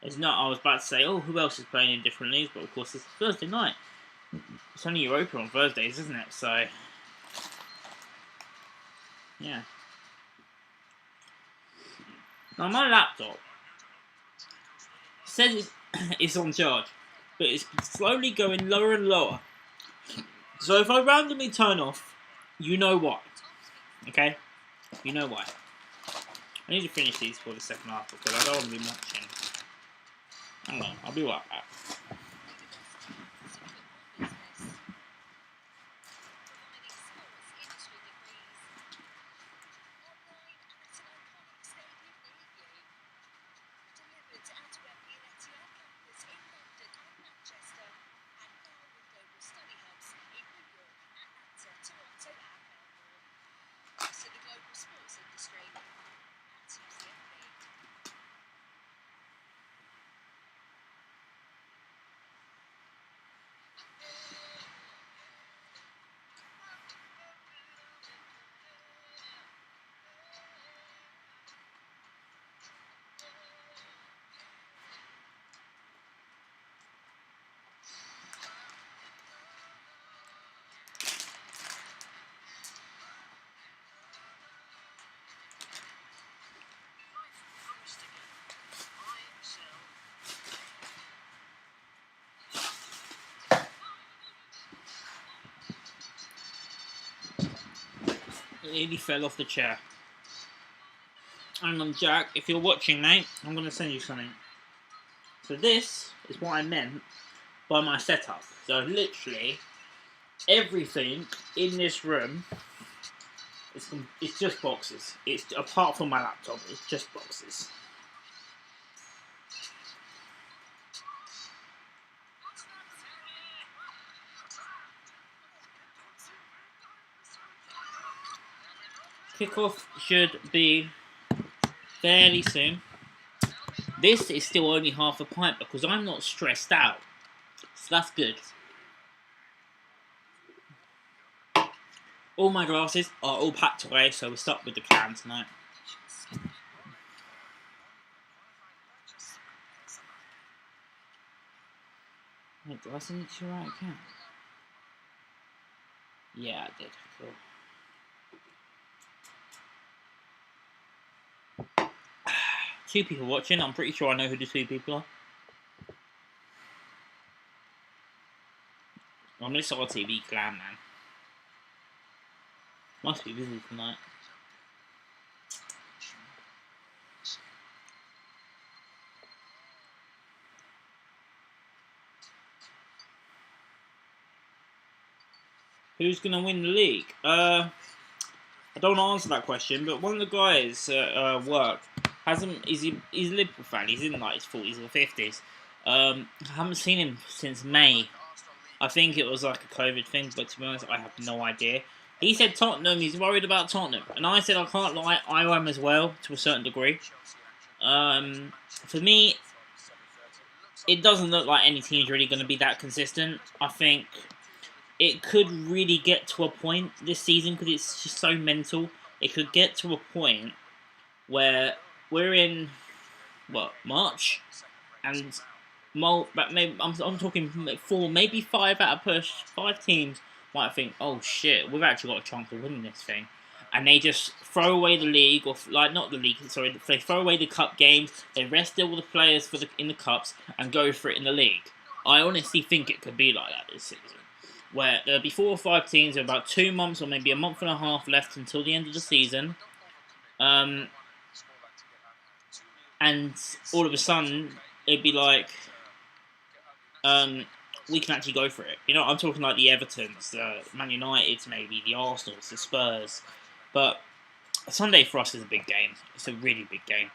It's not, I was about to say, oh, who else is playing in different leagues? But of course, it's Thursday night. It's only Europa on Thursdays, isn't it? So, yeah. Now, my laptop says it's on charge, but it's slowly going lower and lower. So if I randomly turn off, you know what. Okay? You know why. I need to finish these for the second half because I don't want to be watching. Hang on, I'll be right back. It nearly fell off the chair. Hang on, Jack. If you're watching, mate, I'm going to send you something. So this is what I meant by my setup. So literally, everything in this room it's just boxes. It's apart from my laptop, it's just boxes. Kickoff should be fairly soon. This is still only half a pint because I'm not stressed out. So that's good. All my glasses are all packed away, so we're stuck with the can tonight. Wait, do I send it to your right account? Yeah, I did. Cool. 2 people watching. I'm pretty sure I know who the 2 people are. I'm this RTV clan, man. Must be busy tonight. Who's gonna win the league? I don't want to answer that question, but one of the guys at work he's a Liverpool fan. He's in like his 40s or 50s. I haven't seen him since May. I think it was like a COVID thing, but to be honest, I have no idea. He said Tottenham, he's worried about Tottenham. And I said I can't lie, I am as well, to a certain degree. For me, it doesn't look like any team's really going to be that consistent. I think it could really get to a point this season, because it's just so mental. It could get to a point where we're in, what, March? And but maybe I'm talking 4, maybe 5 at a push. 5 teams might think, oh shit, we've actually got a chance of winning this thing, and they just throw away the league, or like not the league, sorry, they throw away the cup games. They rest all the players in the cups and go for it in the league. I honestly think it could be like that this season, where there'll be 4 or 5 teams with about 2 months or maybe a month and a half left until the end of the season. And all of a sudden it'd be like, we can actually go for it. You know, I'm talking like the Evertons, the Man Uniteds, maybe the Arsenals, the Spurs. But Sunday for us is a big game. It's a really big game.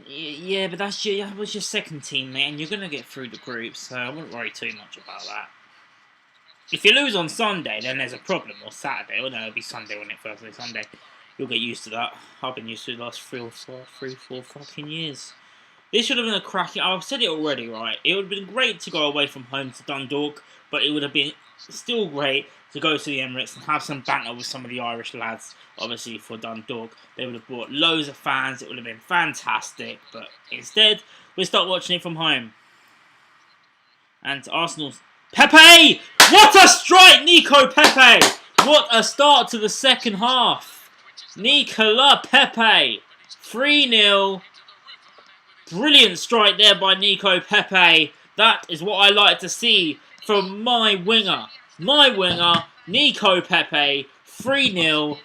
Yeah, but that was your second team, mate, and you're gonna get through the group, so I wouldn't worry too much about that. If you lose on Sunday, then there's a problem, or Saturday. Or no, it'll be Sunday when it first is Sunday. You'll get used to that. I've been used to it the last 3 or 4 fucking years. This should have been a cracking... I've said it already, right? It would have been great to go away from home to Dundalk, but it would have been still great to go to the Emirates and have some banter with some of the Irish lads, obviously, for Dundalk. They would have brought loads of fans. It would have been fantastic, but instead, we start watching it from home. And Arsenal's... Pepe! What a strike, Nico Pepe! What a start to the second half. Nicola Pepe. 3-0. Brilliant strike there by Nico Pepe. That is what I like to see from my winger. My winger, Nico Pepe. 3-0.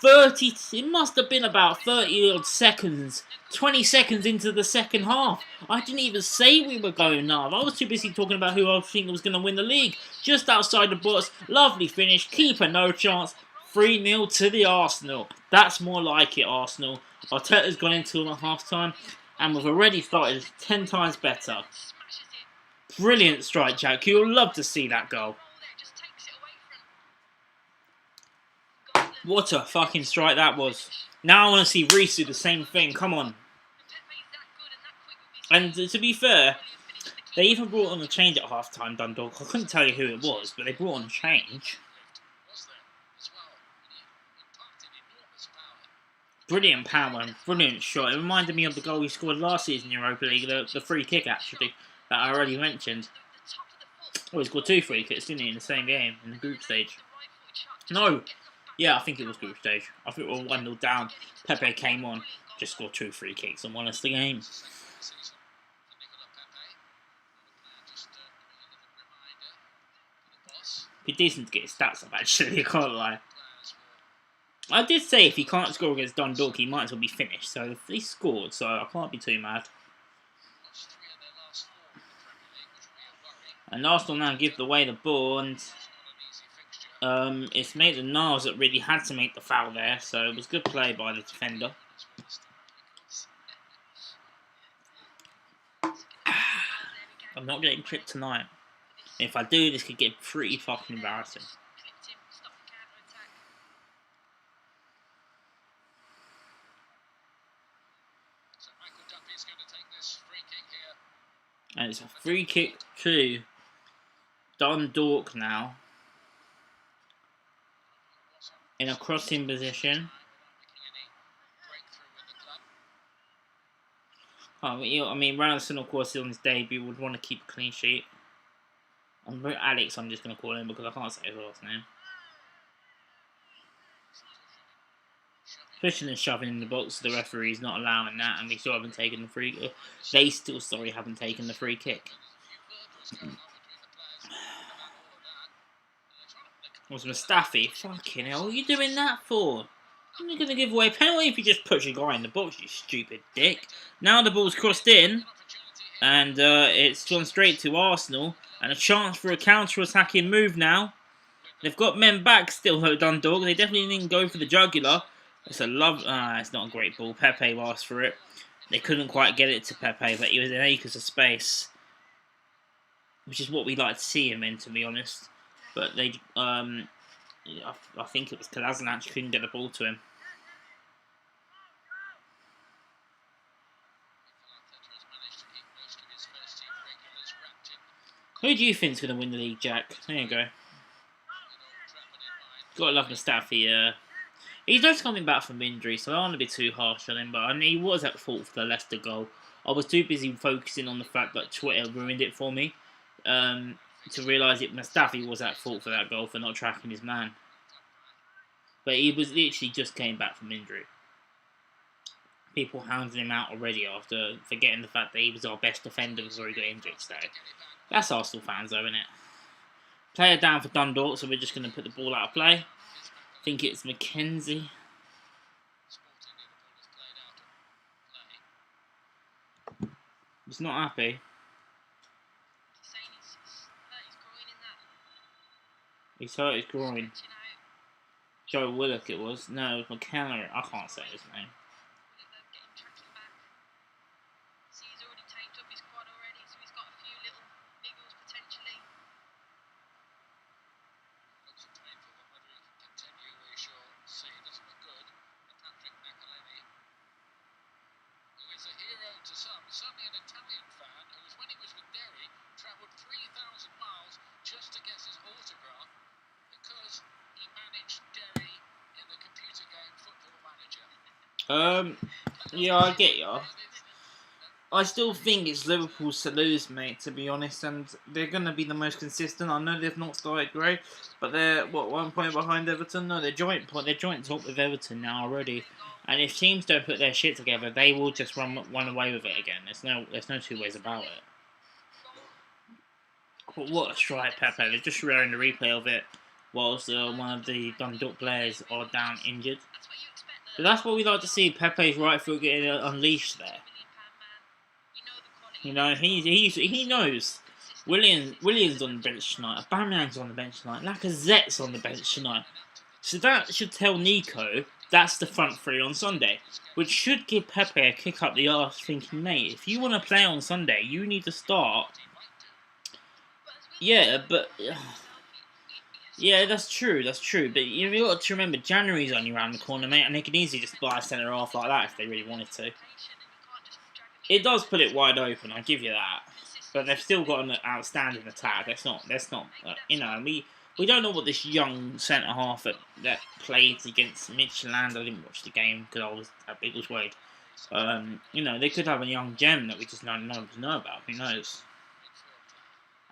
30, it must have been about 30 odd seconds, 20 seconds into the second half. I didn't even say we were going up. I was too busy talking about who I think was going to win the league. Just outside the box, lovely finish, keeper no chance, 3-0 to the Arsenal. That's more like it, Arsenal. Arteta's gone into the half time, and we've already started 10 times better. Brilliant strike, Jack. You'll love to see that goal. What a fucking strike that was. Now I want to see Reece do the same thing. Come on. And to be fair, they even brought on a change at half-time, Dundalk. I couldn't tell you who it was, but they brought on a change. Brilliant power and brilliant shot. It reminded me of the goal he scored last season in Europa League, the free kick actually, that I already mentioned. Oh, he scored 2 free kicks, didn't he, in the same game, in the group stage? No! Yeah, I think it was group stage. I think we were 1-0 down. Pepe came on, just scored 2 free kicks and won us the game. Be decent to get his stats up actually, I can't lie. I did say if he can't score against Dundalk, he might as well be finished. So he scored, so I can't be too mad. And Arsenal now give away the ball, and it's Maitland-Niles that really had to make the foul there. So it was good play by the defender. I'm not getting tripped tonight. If I do, this could get pretty fucking embarrassing. And it's a free kick to Dundalk now. In a crossing position. I mean, Ranson, of course, on his debut would want to keep a clean sheet. Alex, I'm just going to call him because I can't say his last name. Pushing and shoving in the box, the referee's not allowing that, and we still haven't taken the free kick. They still, haven't taken the free kick. Was Mustafi? Fucking hell, what are you doing that for? You're not going to give away a penalty if you just push a guy in the box, you stupid dick. Now the ball's crossed in, and it's gone straight to Arsenal, and a chance for a counter-attacking move now. They've got men back still, though, Dundalk. They definitely didn't go for the jugular. It's a it's not a great ball. Pepe asked for it. They couldn't quite get it to Pepe, but he was in acres of space, which is what we like to see him in, to be honest. But they, I think it was Kolasinac couldn't get the ball to him. Who do you think's going to win the league, Jack? There you go. Gotta love Mustafi. He's just coming back from injury, so I don't want to be too harsh on him, but I mean, he was at fault for the Leicester goal. I was too busy focusing on the fact that Twitter ruined it for me to realise that Mustafi was at fault for that goal for not tracking his man. But he was literally just came back from injury. People hounding him out already after forgetting the fact that he was our best defender before he got injured today. That's Arsenal fans though, isn't it? Player down for Dundalk, so we're just going to put the ball out of play. I think it's McKenzie. He's not happy. He's hurt his groin. Joe Willock it was. No, it was McKenna. I can't say his name. Certainly an Italian fan who, when he was with Derry, travelled 3,000 miles just to get his autograph because he managed Derry in the computer game Football Manager. Yeah, I get ya. I still think it's Liverpool's to lose, mate, to be honest, and they're going to be the most consistent. I know they've not started great, but they're, 1 point behind Everton? No, they're joint top with Everton now already. And if teams don't put their shit together, they will just run away with it again. There's no two ways about it. But what a strike, Pepe. They're just showing the replay of it. whilst one of the Dundalk players are down injured. But that's what we like to see. Pepe's right foot getting unleashed there. You know, he knows. Williams on the bench tonight. Aubameyang's on the bench tonight. Lacazette's on the bench tonight. So that should tell Nico that's the front three on Sunday, which should give Pepe a kick up the arse, thinking, mate, if you want to play on Sunday, you need to start. Yeah, but yeah, that's true. That's true. But you got to remember, January's only around the corner, mate, and they can easily just buy a centre half like that if they really wanted to. It does put it wide open. I give you that. But they've still got an outstanding attack. That's not. You know, we don't know what this young centre half that played against Midtjylland. I didn't watch the game because I was at Biggleswade. You know, they could have a young gem that we just don't know about. Who knows?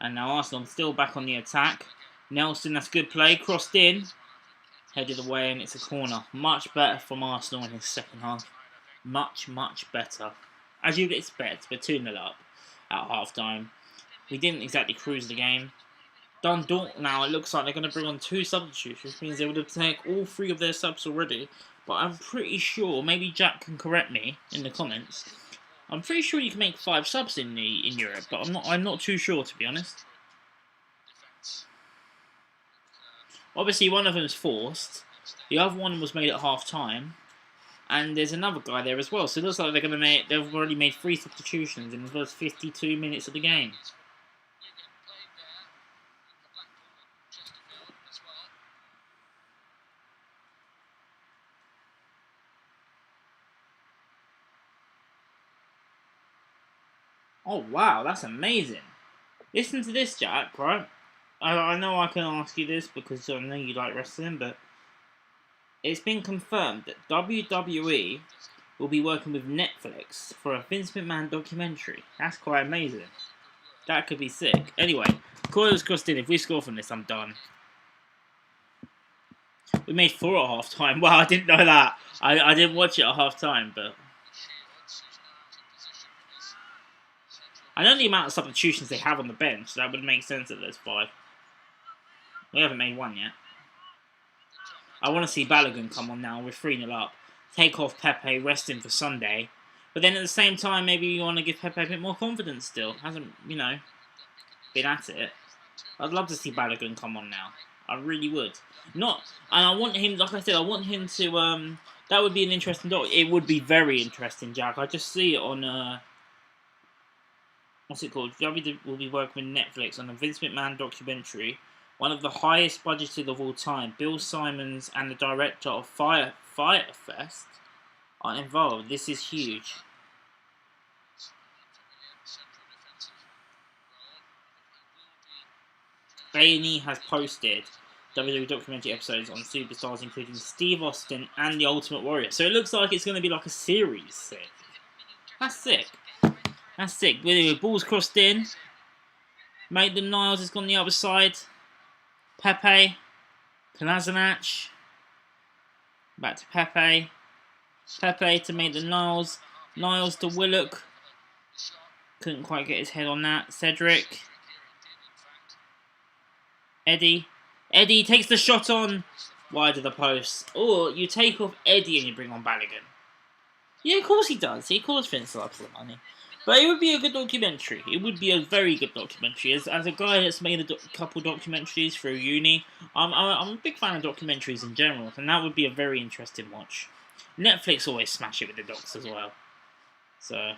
And now Arsenal still back on the attack. Nelson, that's good play. Crossed in. Headed away, and it's a corner. Much better from Arsenal in his second half. Much, much better. As you'd expect, we're 2-0 up at half-time. We didn't exactly cruise the game. Dundalk now, it looks like they're going to bring on 2 substitutes, which means they would have taken all 3 of their subs already. But I'm pretty sure, maybe Jack can correct me in the comments, I'm pretty sure you can make 5 subs in Europe, but I'm not too sure, to be honest. Obviously, one of them is forced. The other one was made at half-time. And there's another guy there as well. So it looks like they've already made 3 substitutions in the first 52 minutes of the game. Oh wow, that's amazing. Listen to this, Jack, right? I know I can ask you this because I know you like wrestling, but it's been confirmed that WWE will be working with Netflix for a Vince McMahon documentary. That's quite amazing. That could be sick. Anyway, Coyle's crossed in. If we score from this, I'm done. We made 4 at half time. Wow, I didn't know that. I didn't watch it at half time, but I know the amount of substitutions they have on the bench, so that would make sense that there's 5. We haven't made 1 yet. I want to see Balogun come on now. We're 3-0 up. Take off Pepe, rest him for Sunday. But then at the same time, maybe you want to give Pepe a bit more confidence still. Hasn't, you know, been at it. I'd love to see Balogun come on now. I really would. And I want him, like I said, I want him to, that would be an interesting doc. It would be very interesting, Jack. I just see it on, what's it called? WWE will be working with Netflix on a Vince McMahon documentary. One of the highest budgeted of all time. Bill Simons and the director of Firefest are involved. This is huge. A&E has posted WWE documentary episodes on superstars including Steve Austin and The Ultimate Warrior. So it looks like it's going to be like a series. Sick. That's sick. That's sick. Ball's crossed in. Maitland-Niles has gone the other side. Pepe. Kolasinac. Back to Pepe. Pepe to Maitland-Niles. Niles to Willock. Couldn't quite get his head on that. Cedric. Eddie. Eddie takes the shot on. Wide of the post. Or you take off Eddie and you bring on Balogun. Yeah, of course he does. He calls Vince up for the money. But it would be a good documentary. It would be a very good documentary. As a guy that's made a couple documentaries through uni, I'm a big fan of documentaries in general, and that would be a very interesting watch. Netflix always smash it with the docs as well. So,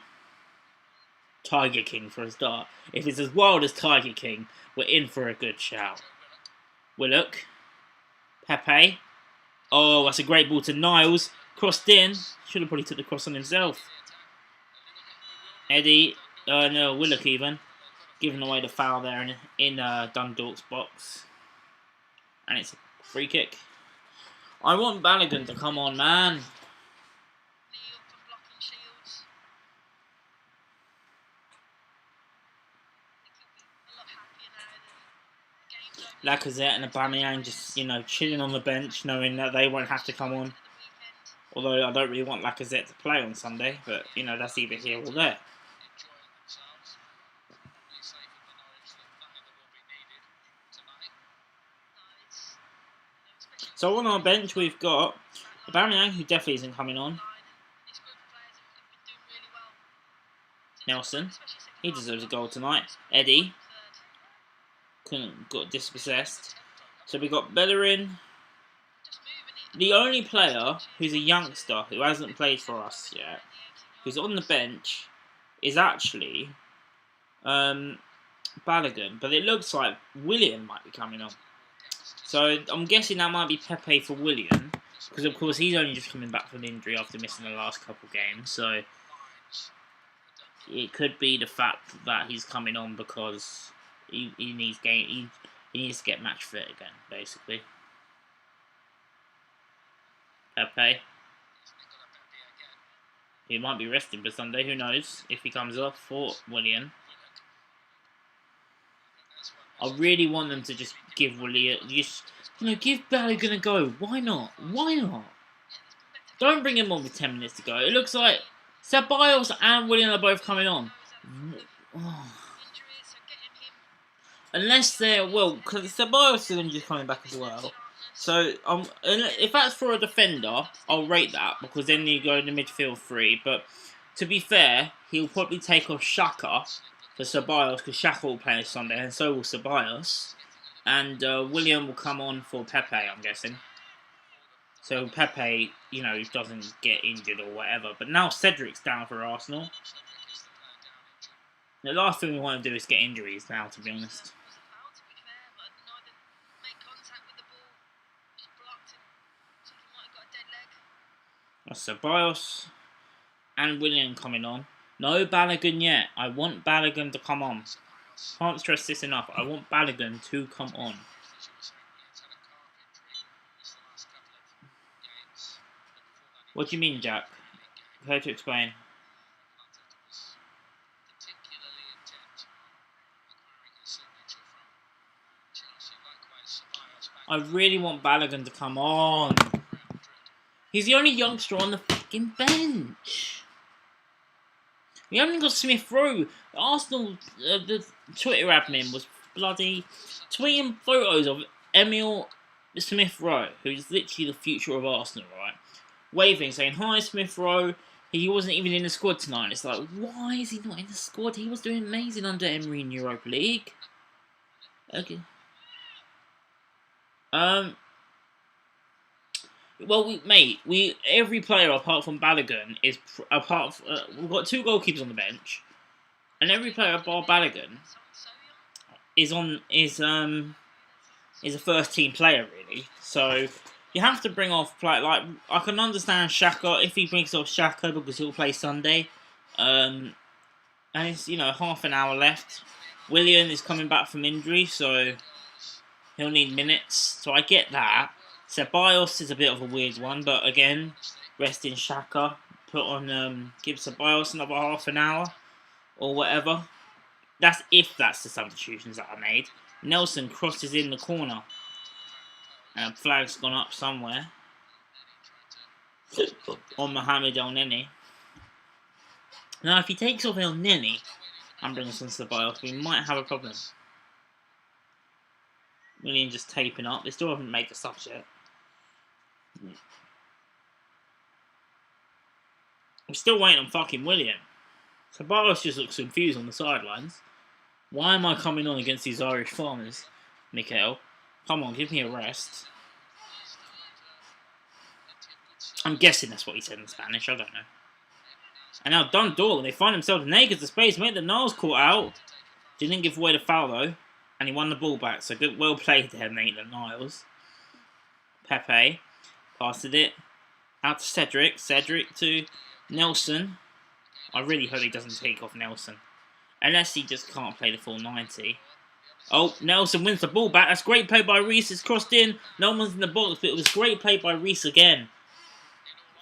Tiger King for a start. If it's as wild as Tiger King, we're in for a good shout. Willock. Pepe. Oh, that's a great ball to Niles. Crossed in. Should have probably took the cross on himself. Eddie, no, Willock even, giving away the foul there in Dundalk's box. And it's a free kick. I want Balogun to come on, man. Lacazette and Aubameyang just, you know, chilling on the bench, knowing that they won't have to come on. Although I don't really want Lacazette to play on Sunday, but, you know, that's either here or there. So on our bench, we've got Aubameyang, who definitely isn't coming on. Nelson, he deserves a goal tonight. Eddie, got dispossessed. So we got Bellerin. The only player who's a youngster who hasn't played for us yet, who's on the bench, is actually Balogun. But it looks like Willian might be coming on. So I'm guessing that might be Pepe for Willian, because of course he's only just coming back from injury after missing the last couple games. So it could be the fact that he's coming on because he needs he needs to get match fit again, basically. Pepe. He might be resting for Sunday, who knows, if he comes off for Willian. I really want them to just give Willian, give Balogun a go. Why not? Why not? Don't bring him on with 10 minutes to go. It looks like Ceballos and Willian are both coming on. Oh. Unless they're, because Ceballos is just coming back as well. So, if that's for a defender, I'll rate that, because then you go in the midfield 3. But, to be fair, he'll probably take off Xhaka for Ceballos, because Xhaka will play on Sunday, and so will Ceballos. And William will come on for Pepe, I'm guessing. So Pepe, doesn't get injured or whatever. But now Cedric's down for Arsenal. The last thing we want to do is get injuries now, to be honest. Ceballos and William coming on. No Balogun yet. I want Balogun to come on. Can't stress this enough. I want Balogun to come on. What do you mean, Jack? How to explain? I really want Balogun to come on. He's the only youngster on the fucking bench. We haven't got Smith Rowe. Arsenal, the Twitter admin was bloody tweeting photos of Emil Smith Rowe, who's literally the future of Arsenal, right? Waving, saying, "Hi, Smith Rowe." He wasn't even in the squad tonight. It's like, why is he not in the squad? He was doing amazing under Emery in Europa League. Okay. Well, every player apart from Balogun is we've got 2 goalkeepers on the bench, and every player bar Balogun is a first team player, really. So you have to bring off like I can understand Xhaka if he brings off Xhaka because he'll play Sunday, and it's half an hour left. Willian is coming back from injury, so he'll need minutes. So I get that. Ceballos is a bit of a weird one, but again, resting Xhaka, give Ceballos another half an hour or whatever. That's if that's the substitutions that are made. Nelson crosses in the corner, and a flag's gone up somewhere on Mohamed El Neni. Now, if he takes off El Neni and brings on Ceballos, we might have a problem. Willian just taping up. They still haven't made the subs yet. I'm still waiting on fucking William. Ceballos just looks confused on the sidelines. Why am I coming on against these Irish farmers, Mikel? Come on, give me a rest. I'm guessing that's what he said in Spanish. I don't know. And now Dundalk, they find themselves naked to space. Mate, the Niles caught out. Didn't give away the foul though, and he won the ball back. So good, well played there, mate, the Niles. Pepe passed it out to Cedric. Cedric to Nelson. I really hope he doesn't take off Nelson. Unless he just can't play the full 90. Oh, Nelson wins the ball back. That's great play by Reece. It's crossed in. No one's in the box, but it was great play by Reece again.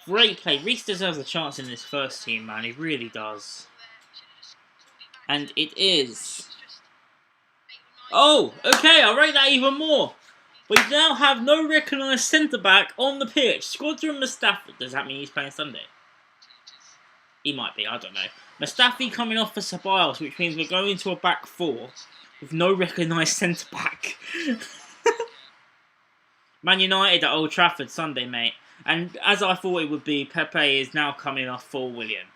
Great play. Reece deserves a chance in this first team, man. He really does. And it is. Oh, okay. I'll rate that even more. We now have no recognised centre-back on the pitch. Squadron Mustafi. Does that mean he's playing Sunday? He might be, I don't know. Mustafi coming off for Ceballos, which means we're going to a back 4 with no recognised centre-back. Man United at Old Trafford Sunday, mate. And as I thought it would be, Pepe is now coming off for Willian.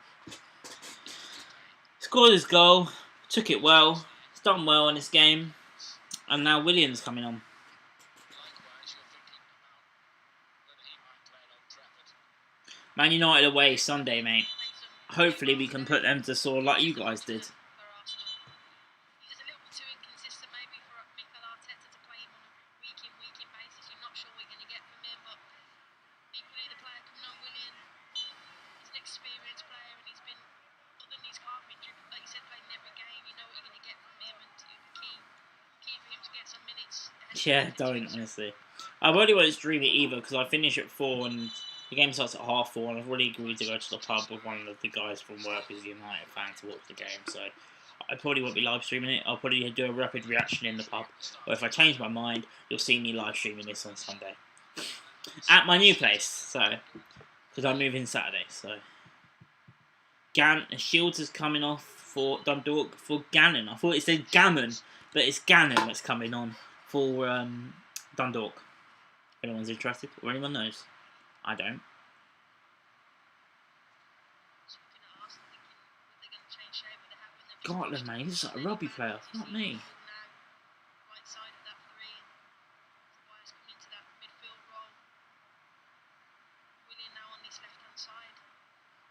Scored his goal, took it well, he's done well in this game, and now Willian's coming on. Man United away Sunday, mate. Hopefully we can put them to sore like you guys did. Yeah, don't, honestly. I really won't stream it either because I finish at 4 and the game starts at 4:30 and I've already agreed to go to the pub with one of the guys from work who's a United fan to watch the game, so I probably won't be live streaming it. I'll probably do a rapid reaction in the pub, or if I change my mind, you'll see me live streaming this on Sunday. At my new place, so, because I'm moving Saturday, so. Shields is coming off for Dundalk for Gannon. I thought it said Gammon, but it's Gannon that's coming on for Dundalk. If anyone's interested, or anyone knows. I don't. Scotland, mate, this is like a rugby player, not me.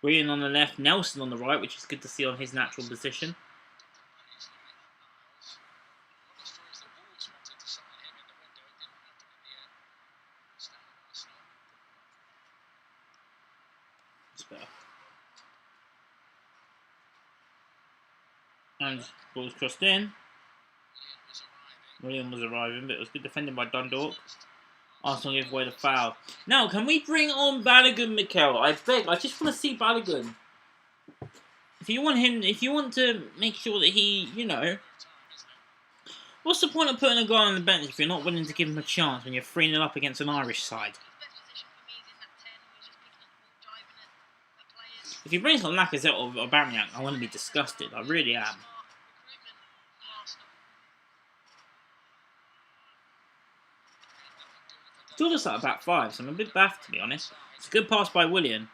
Willian on the left, Nelson on the right, which is good to see on his natural position. And ball's crossed in. William was arriving, but it was good defending by Dundalk. Arsenal gave away the foul. Now, can we bring on Balogun, Mikel? I beg. I just want to see Balogun. If you want to make sure that he, you know, what's the point of putting a guy on the bench if you're not willing to give him a chance when you're 3-0 up against an Irish side? If he brings on Lacazette or Aubameyang, I want to be disgusted. I really am. Still just at back 5, so I'm a bit baffed to be honest. It's a good pass by Willian.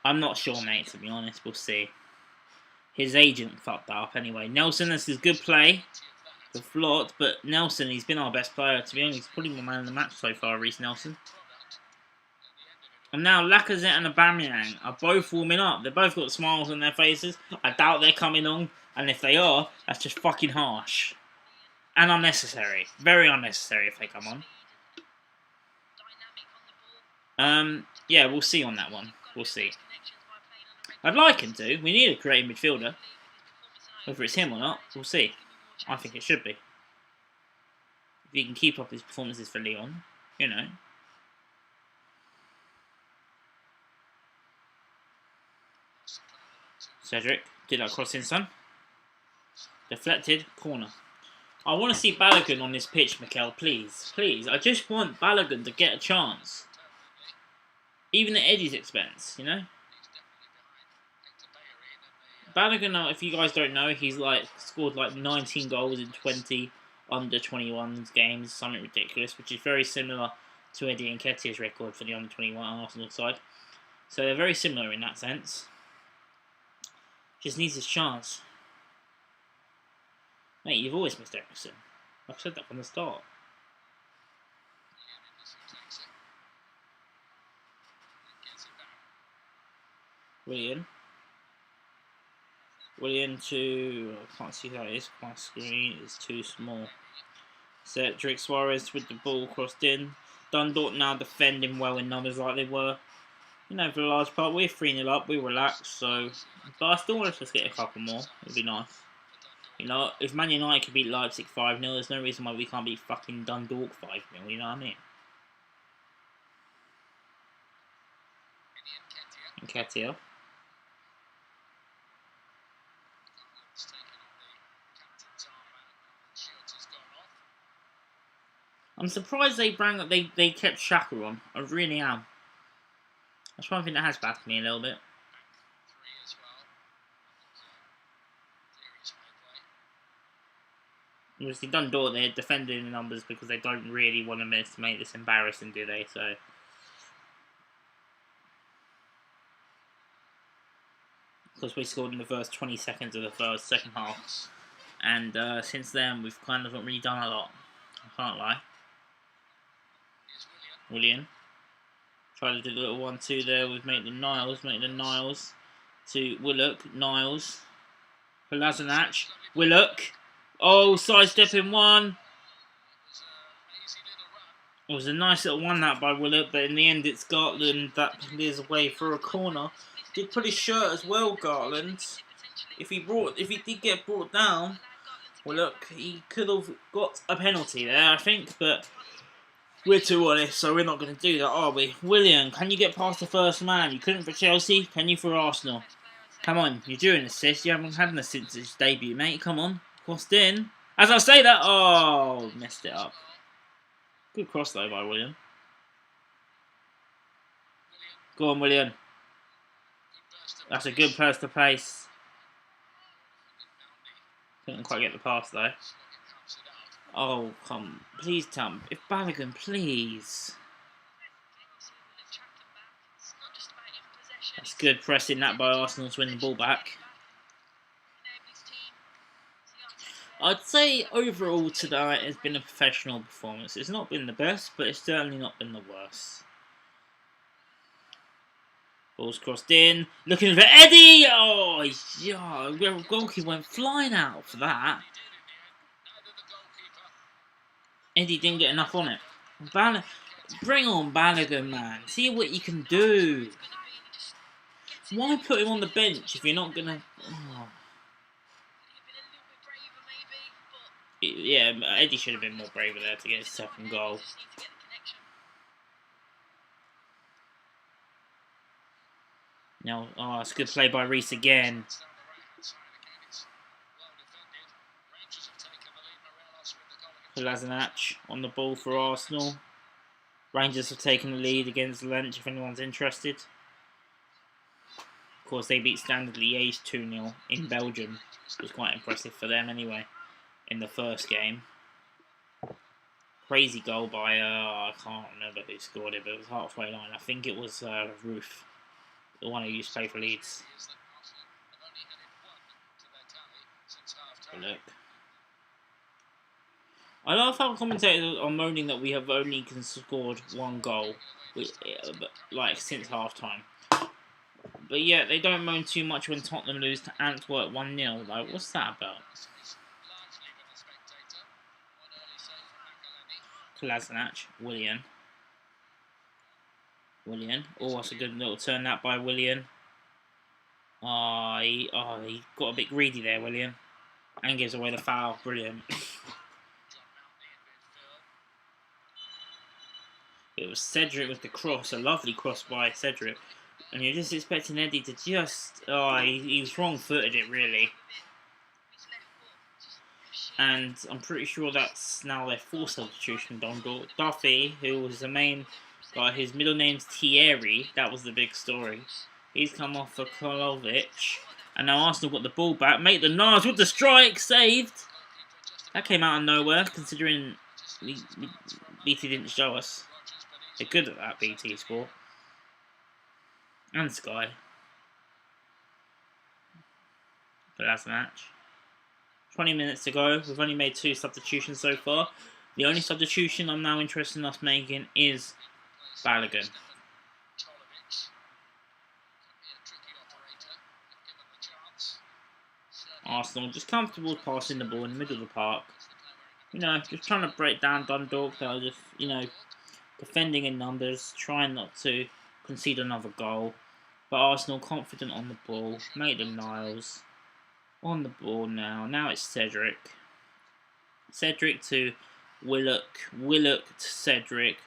I'm not sure, mate, to be honest. We'll see. His agent fucked that up anyway. Nelson, this is good play. The float, but Nelson, he's been our best player, to be honest. He's probably my man in the match so far, Reece Nelson. And now Lacazette and Aubameyang are both warming up. They've both got smiles on their faces. I doubt they're coming on. And if they are, that's just fucking harsh. And unnecessary. Very unnecessary if they come on. Yeah, we'll see on that one. We'll see. I'd like him to. We need a creative midfielder. Whether it's him or not, we'll see. I think it should be. If he can keep up his performances for Lyon, you know. Cedric, did that cross in, son? Deflected, corner. I want to see Balogun on this pitch, Mikel, please. Please, I just want Balogun to get a chance. Even at Eddie's expense, you know? Balogun, if you guys don't know, he's scored 19 goals in 20 under 21 games, something ridiculous, which is very similar to Eddie Nketiah's record for the under 21 Arsenal side. So they're very similar in that sense. Just needs his chance. Mate, you've always missed Ericsson. I've said that from the start. Willian to... I can't see how it is. My screen is too small. Cedric Suarez with the ball crossed in. Dundalk now defending well in numbers like they were. You know, for the large part, we're 3-0 up. We're relaxed, so... But I still want us to get a couple more. It would be nice. You know, if Man United could beat Leipzig 5-0, there's no reason why we can't beat fucking Dundalk 5-0, you know what I mean? Nketiah. I'm surprised they kept Xhaka on. I really am. That's one thing that has baffled me a little bit. obviously Dundalk, they're defending the numbers because they don't really want to make this embarrassing, do they? So, because we scored in the first 20 seconds of the second half, and since then we've kind of not really done a lot. I can't lie. William tried to do a little 1-2 there with Maitland-Niles to Willock, Niles, Kolasinac, Willock. Oh, sidestepping one. It was a nice little one that by Willock, but in the end it's Gartland that clears away for a corner. Did put his shirt as well, Gartland. If he did get brought down, Willock, he could have got a penalty there, I think, but we're too honest, so we're not going to do that, are we? William, can you get past the first man? You couldn't for Chelsea, can you for Arsenal? Come on, you're due an assist. You haven't had an assist since his debut, mate. Come on. Crossed in. As I say that, oh, messed it up. Good cross, though, by William. Go on, William. That's a good burst of pace. Couldn't quite get the pass, though. Oh, come. Please, Tom. If Balogun, please. That's good pressing that by Arsenal to win the ball back. I'd say overall tonight has been a professional performance. It's not been the best, but it's certainly not been the worst. Ball's crossed in. Looking for Eddie! Oh, yeah. Goalkeeper went flying out for that. Eddie didn't get enough on it. Bring on Balogun, man. See what you can do. Why put him on the bench if you're not going to... Oh. Yeah, Eddie should have been more braver there to get his second goal. Now, oh, it's a good play by Reece again. Kolasinac on the ball for Arsenal. Rangers have taken the lead against Lens if anyone's interested. Of course, they beat Standard Liège 2-0 in Belgium. It was quite impressive for them anyway in the first game. Crazy goal by, I can't remember who scored it, but it was halfway line. I think it was Roof, the one who used to play for Leeds. Look. I love how commentators are moaning that we have only scored one goal, like since half time. But yeah, they don't moan too much when Tottenham lose to Antwerp 1-0. Like, what's that about? Kolasinac, William. Oh, that's a good little turn that by William. He got a bit greedy there, William. And gives away the foul. Brilliant. It was Cedric with the cross. A lovely cross by Cedric. And you're just expecting Eddie to just... Oh, he was wrong-footed it, really. And I'm pretty sure that's now their fourth substitution, Dundalk. Duffy, who was the main guy, his middle name's Thierry. That was the big story. He's come off for Kolovic. And now Arsenal got the ball back. Maitland-Niles with the strike, saved. That came out of nowhere, considering BT didn't show us. They're good at that, BT Sport. And Sky. But that's the match. 20 minutes to go. We've only made 2 substitutions so far. The only substitution I'm now interested in us making is Balogun. Arsenal just comfortable passing the ball in the middle of the park. You know, just trying to break down Dundalk. They're just, you know, defending in numbers, trying not to concede another goal. But Arsenal confident on the ball. Maitland-Niles on the ball now. Now it's Cedric. Cedric to Willock. Willock to Cedric.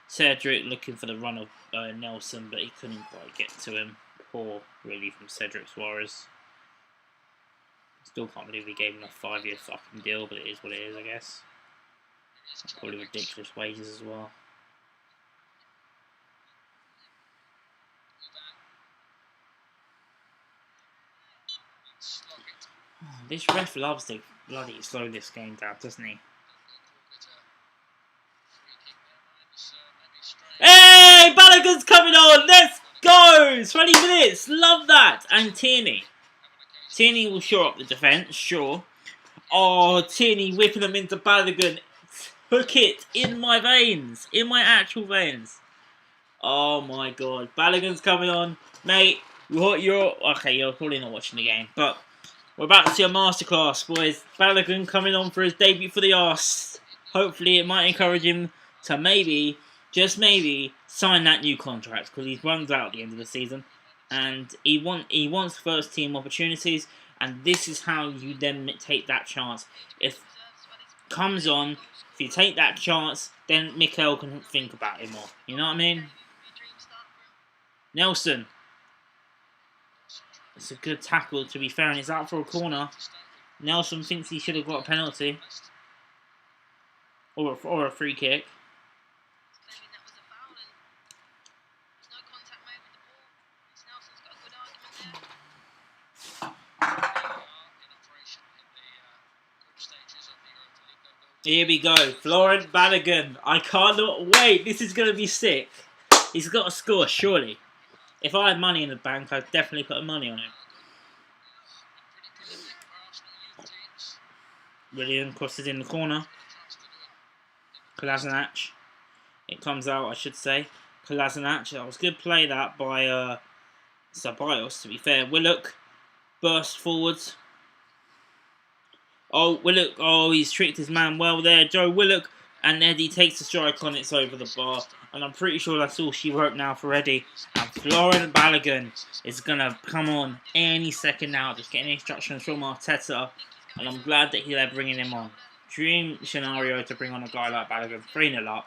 Cedric looking for the run of Nelson, but he couldn't quite get to him. Poor, really, from Cedric Suarez. Still can't believe he gave him a 5-year fucking deal, but it is what it is, I guess. Probably ridiculous wages as well. Oh, this ref loves to bloody slow this game down, doesn't he? Hey, Balogun's coming on. Let's go. 20 minutes. Love that. And Tierney. Tierney will shore up the defence, sure. Oh, Tierney whipping them into Balogun. Hook it in my veins. In my actual veins. Oh my god. Balogun's coming on. Mate, you're probably not watching the game, but we're about to see a masterclass, boys. Balogun coming on for his debut for the Arse. Hopefully it might encourage him to maybe, just maybe, sign that new contract, because he runs out at the end of the season. And he wants first team opportunities, and this is how you then take that chance. If comes on, if you take that chance, then Mikel can think about it more. You know what I mean? Nelson. It's a good tackle, to be fair, and it's out for a corner. Nelson thinks he should have got a penalty. Or a free kick. Here we go, Florent Balogun. I cannot wait. This is going to be sick. He's got to score, surely. If I had money in the bank, I'd definitely put money on him. William crosses in the corner. Kolasinac. It comes out, I should say. Kolasinac. That was good play that by Ceballos, to be fair. Willock burst forwards. Oh, Willock. Oh, he's tricked his man well there. Joe Willock. And Eddie takes a strike on, it's over the bar. And I'm pretty sure that's all she wrote now for Eddie. And Florent Balogun is going to come on any second now. Just getting instructions from Arteta. And I'm glad that they're bringing him on. Dream scenario to bring on a guy like Balogun. 3-0 up.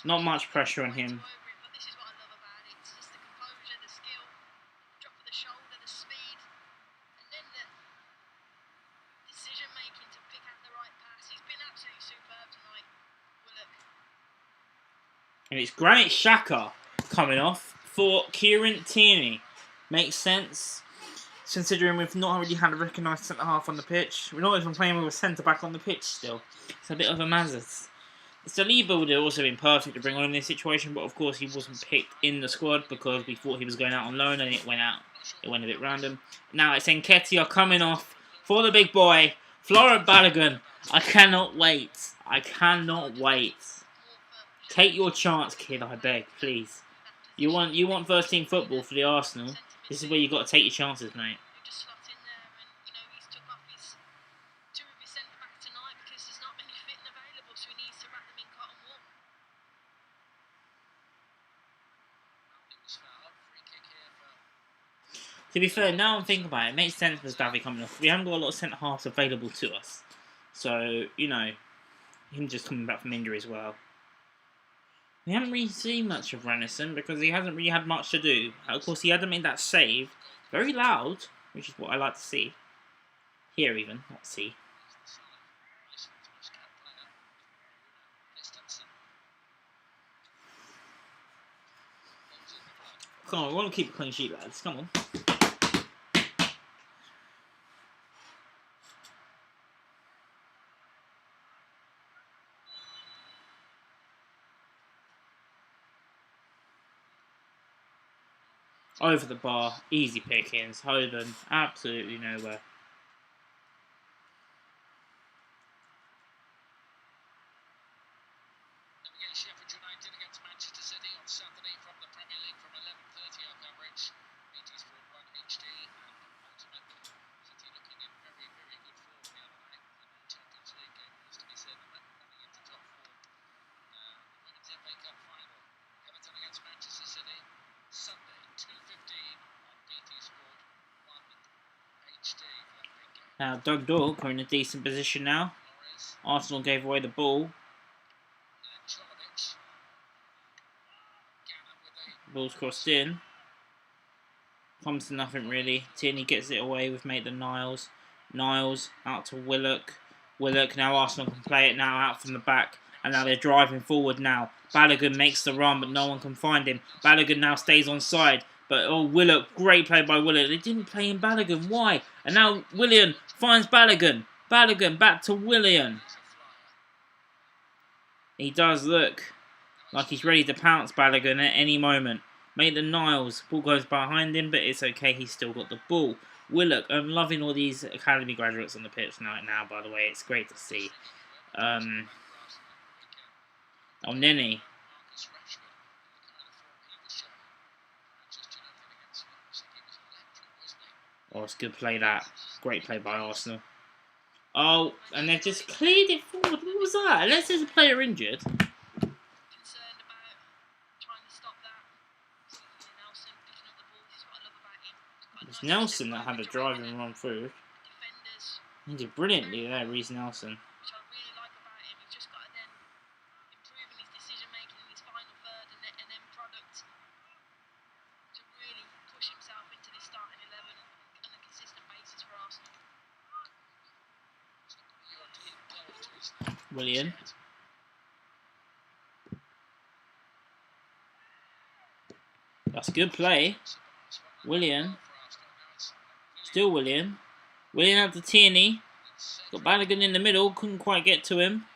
Not much pressure on him. And it's Granit Xhaka coming off for Kieran Tierney. Makes sense, considering we've not really had a recognised centre-half on the pitch. We're not even playing with a centre-back on the pitch still. It's a bit of a mazes. Saliba would have also been perfect to bring on in this situation, but of course he wasn't picked in the squad because we thought he was going out on loan and it went out. It went a bit random. Now it's Nketiah coming off for the big boy, Florent Balogun. I cannot wait. I cannot wait. Take your chance, kid, I beg, please. You want first team football for the Arsenal. This is where you got to take your chances, mate. To be fair, now I'm thinking about it, it makes sense with Davi coming off. We haven't got a lot of centre halves available to us. So, you know, him just coming back from injury as well. We haven't really seen much of Ranison because he hasn't really had much to do. Of course, he hadn't made that save. Very loud, which is what I like to see. Hear even, not see. Come on, we want to keep a clean sheet, lads. Come on. Over the bar, easy pickings. Hoden, absolutely nowhere. Sheffield United against Manchester City on Saturday from the Premier League from 11:30 our coverage. BT Sport 1 HD and Ultimate. City looking in very, very good form the other night in the Champions League game. Has to be said, and that coming into top form. The Women's FA Cup final. Everton against Manchester City. Sunday, 2:15 on BT Sport 1 HD for that big game. Now, Dundalk are in a decent position now. Arsenal gave away the ball. Ball's crossed in. Comes to nothing really. Tierney gets it away with Maitland-Niles. Niles out to Willock. Willock, now Arsenal can play it now out from the back. And now they're driving forward now. Balogun makes the run, but no one can find him. Balogun now stays on side. But, oh, Willock, great play by Willock. They didn't play in Balogun. Why? And now Willian finds Balogun. Balogun back to Willian. He does look like he's ready to pounce, Balogun, at any moment. Maitland Niles, ball goes behind him, but it's okay, he's still got the ball. Willock, I'm loving all these academy graduates on the pitch now, by the way, it's great to see. Nenny. Oh, it's good play, that. Great play by Arsenal. Oh, and they've just cleared it forward. What was that? Unless there's a player injured. It's Nelson that had a drive and run through. He did brilliantly there, Reece Nelson. Willian. That's a good play. Willian. Still Willian. Willian out to Tierney. Got Balogun in the middle. Couldn't quite get to him.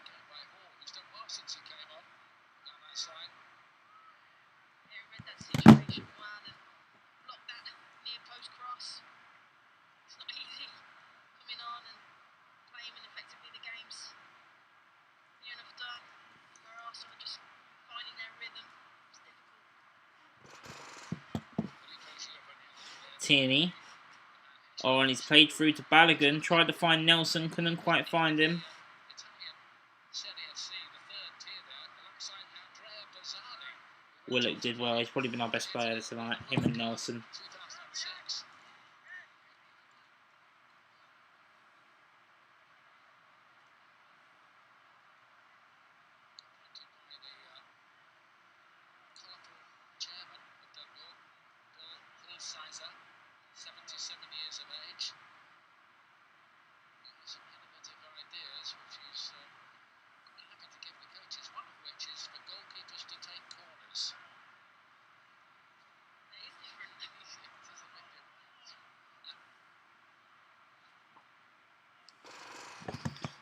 Tierney. Oh, and he's played through to Balogun. Tried to find Nelson, couldn't quite find him. Willock did well. He's probably been our best player tonight. Him and Nelson.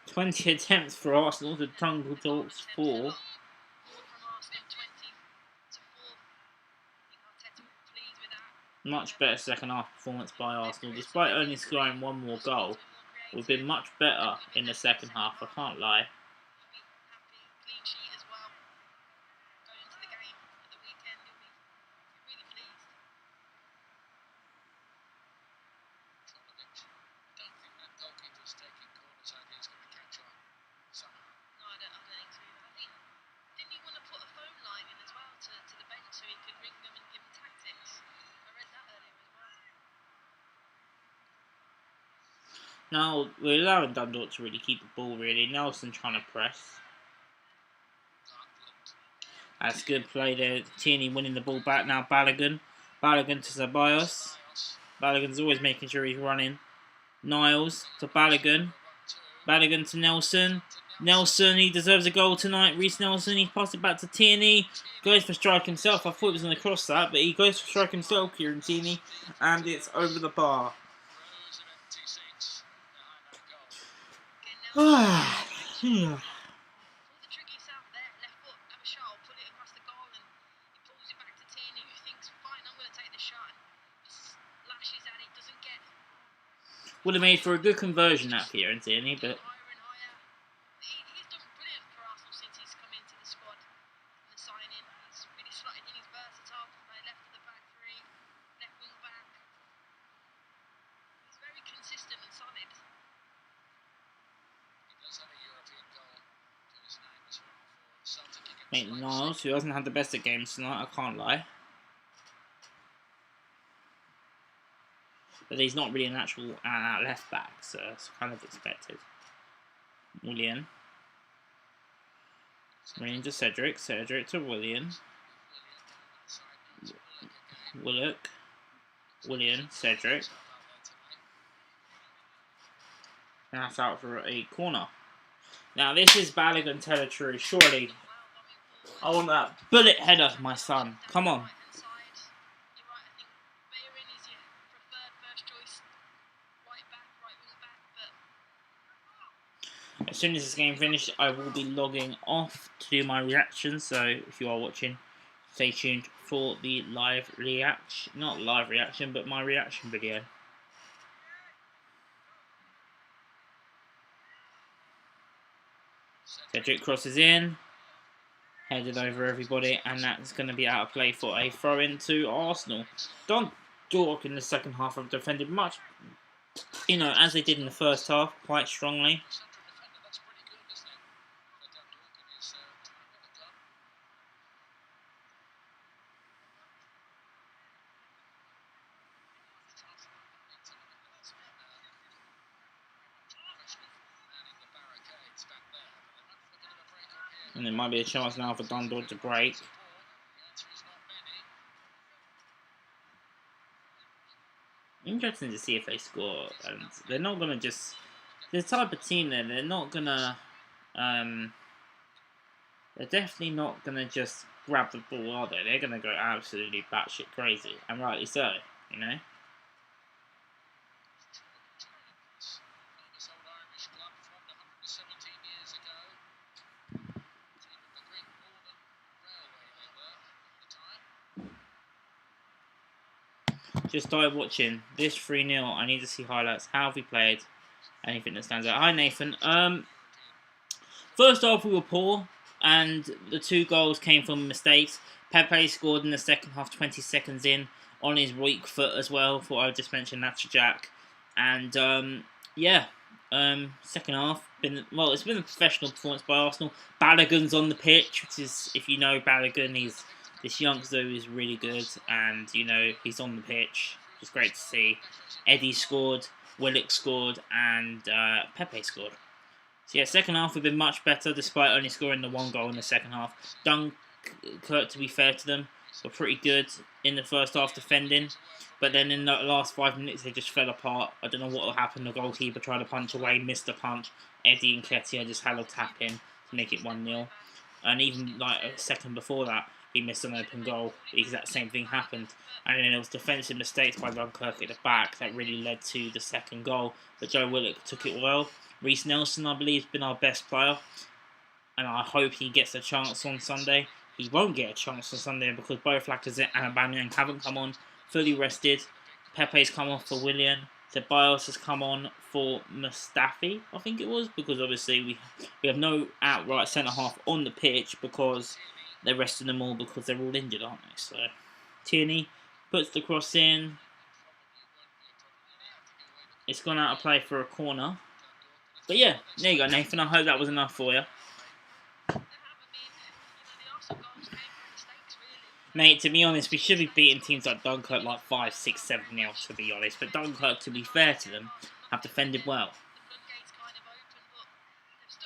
Twenty attempts for Arsenal to Dundalk's 4. Much better second half performance by Arsenal. Despite only scoring one more goal, we've been much better in the second half, I can't lie. Now, we're allowing Dundalk to really keep the ball, really. Nelson trying to press. That's good play there. Tierney winning the ball back. Now Balogun. Balogun to Ceballos. Balogun's always making sure he's running. Niles to Balogun. Balogun to Nelson. Nelson, he deserves a goal tonight. Reece Nelson, he passed it back to Tierney. Goes for strike himself. I thought he was going to cross that, but he goes for strike himself here in Tierney. And it's over the bar. Yeah. Would have made for a good conversion that here in Tierney, but Maitland Niles, who hasn't had the best of games tonight, I can't lie. But he's not really an actual left back, so it's kind of expected. Willian. Willian to Cedric. Cedric to Willian. Willock. Willian. Cedric. And that's out for a corner. Now this is Balogun territory, surely. I want that bullet header, my son. Come on. As soon as this game finishes, I will be logging off to do my reaction. So if you are watching, stay tuned for the live reaction. Not live reaction, but my reaction video. Cedric crosses in, headed over everybody, and that's going to be out of play for a throw-in to Arsenal. Dundalk in the second half have defended much, as they did in the first half, quite strongly. And there might be a chance now for Dundalk to break. Interesting to see if they score. And they're not going to just... The type of team there, they're not going to... they're definitely not going to just grab the ball, are they? They're going to go absolutely batshit crazy. And rightly so, you know? Just started watching this 3-0. I need to see highlights. How have we played? Anything that stands out. Hi, Nathan. First half we were poor, and the 2 goals came from mistakes. Pepe scored in the second half, 20 seconds in, on his weak foot as well. Thought I would just mention that to Jack. And second half it's been a professional performance by Arsenal. Balogun's on the pitch, which is, if you know Balogun, this youngster is really good, and he's on the pitch. It's great to see. Eddie scored, Willock scored, and Pepe scored. So yeah, second half we've been much better, despite only scoring the 1 goal in the second half. Dunkirk, to be fair to them, were pretty good in the first half defending, but then in the last 5 minutes they just fell apart. I don't know what happened. The goalkeeper tried to punch away, missed the punch. Eddie and Ketia just had a tap in to make it 1-0. And even like a second before that, he missed an open goal. The exact same thing happened. And then it was defensive mistakes by Dunkirk at the back that really led to the second goal. But Joe Willock took it well. Reece Nelson, I believe, has been our best player. And I hope he gets a chance on Sunday. He won't get a chance on Sunday because both Lacazette and Aubameyang haven't come on fully rested. Pepe's come off for Willian. Ceballos has come on for Mustafi, I think it was, because obviously we have no outright centre-half on the pitch because they're resting them all because they're all injured, aren't they? So Tierney puts the cross in. It's gone out of play for a corner. But yeah, there you go, Nathan. I hope that was enough for you. Mate, to be honest, we should be beating teams like Dunkirk like 5, 6, 7-0, to be honest. But Dunkirk, to be fair to them, have defended well.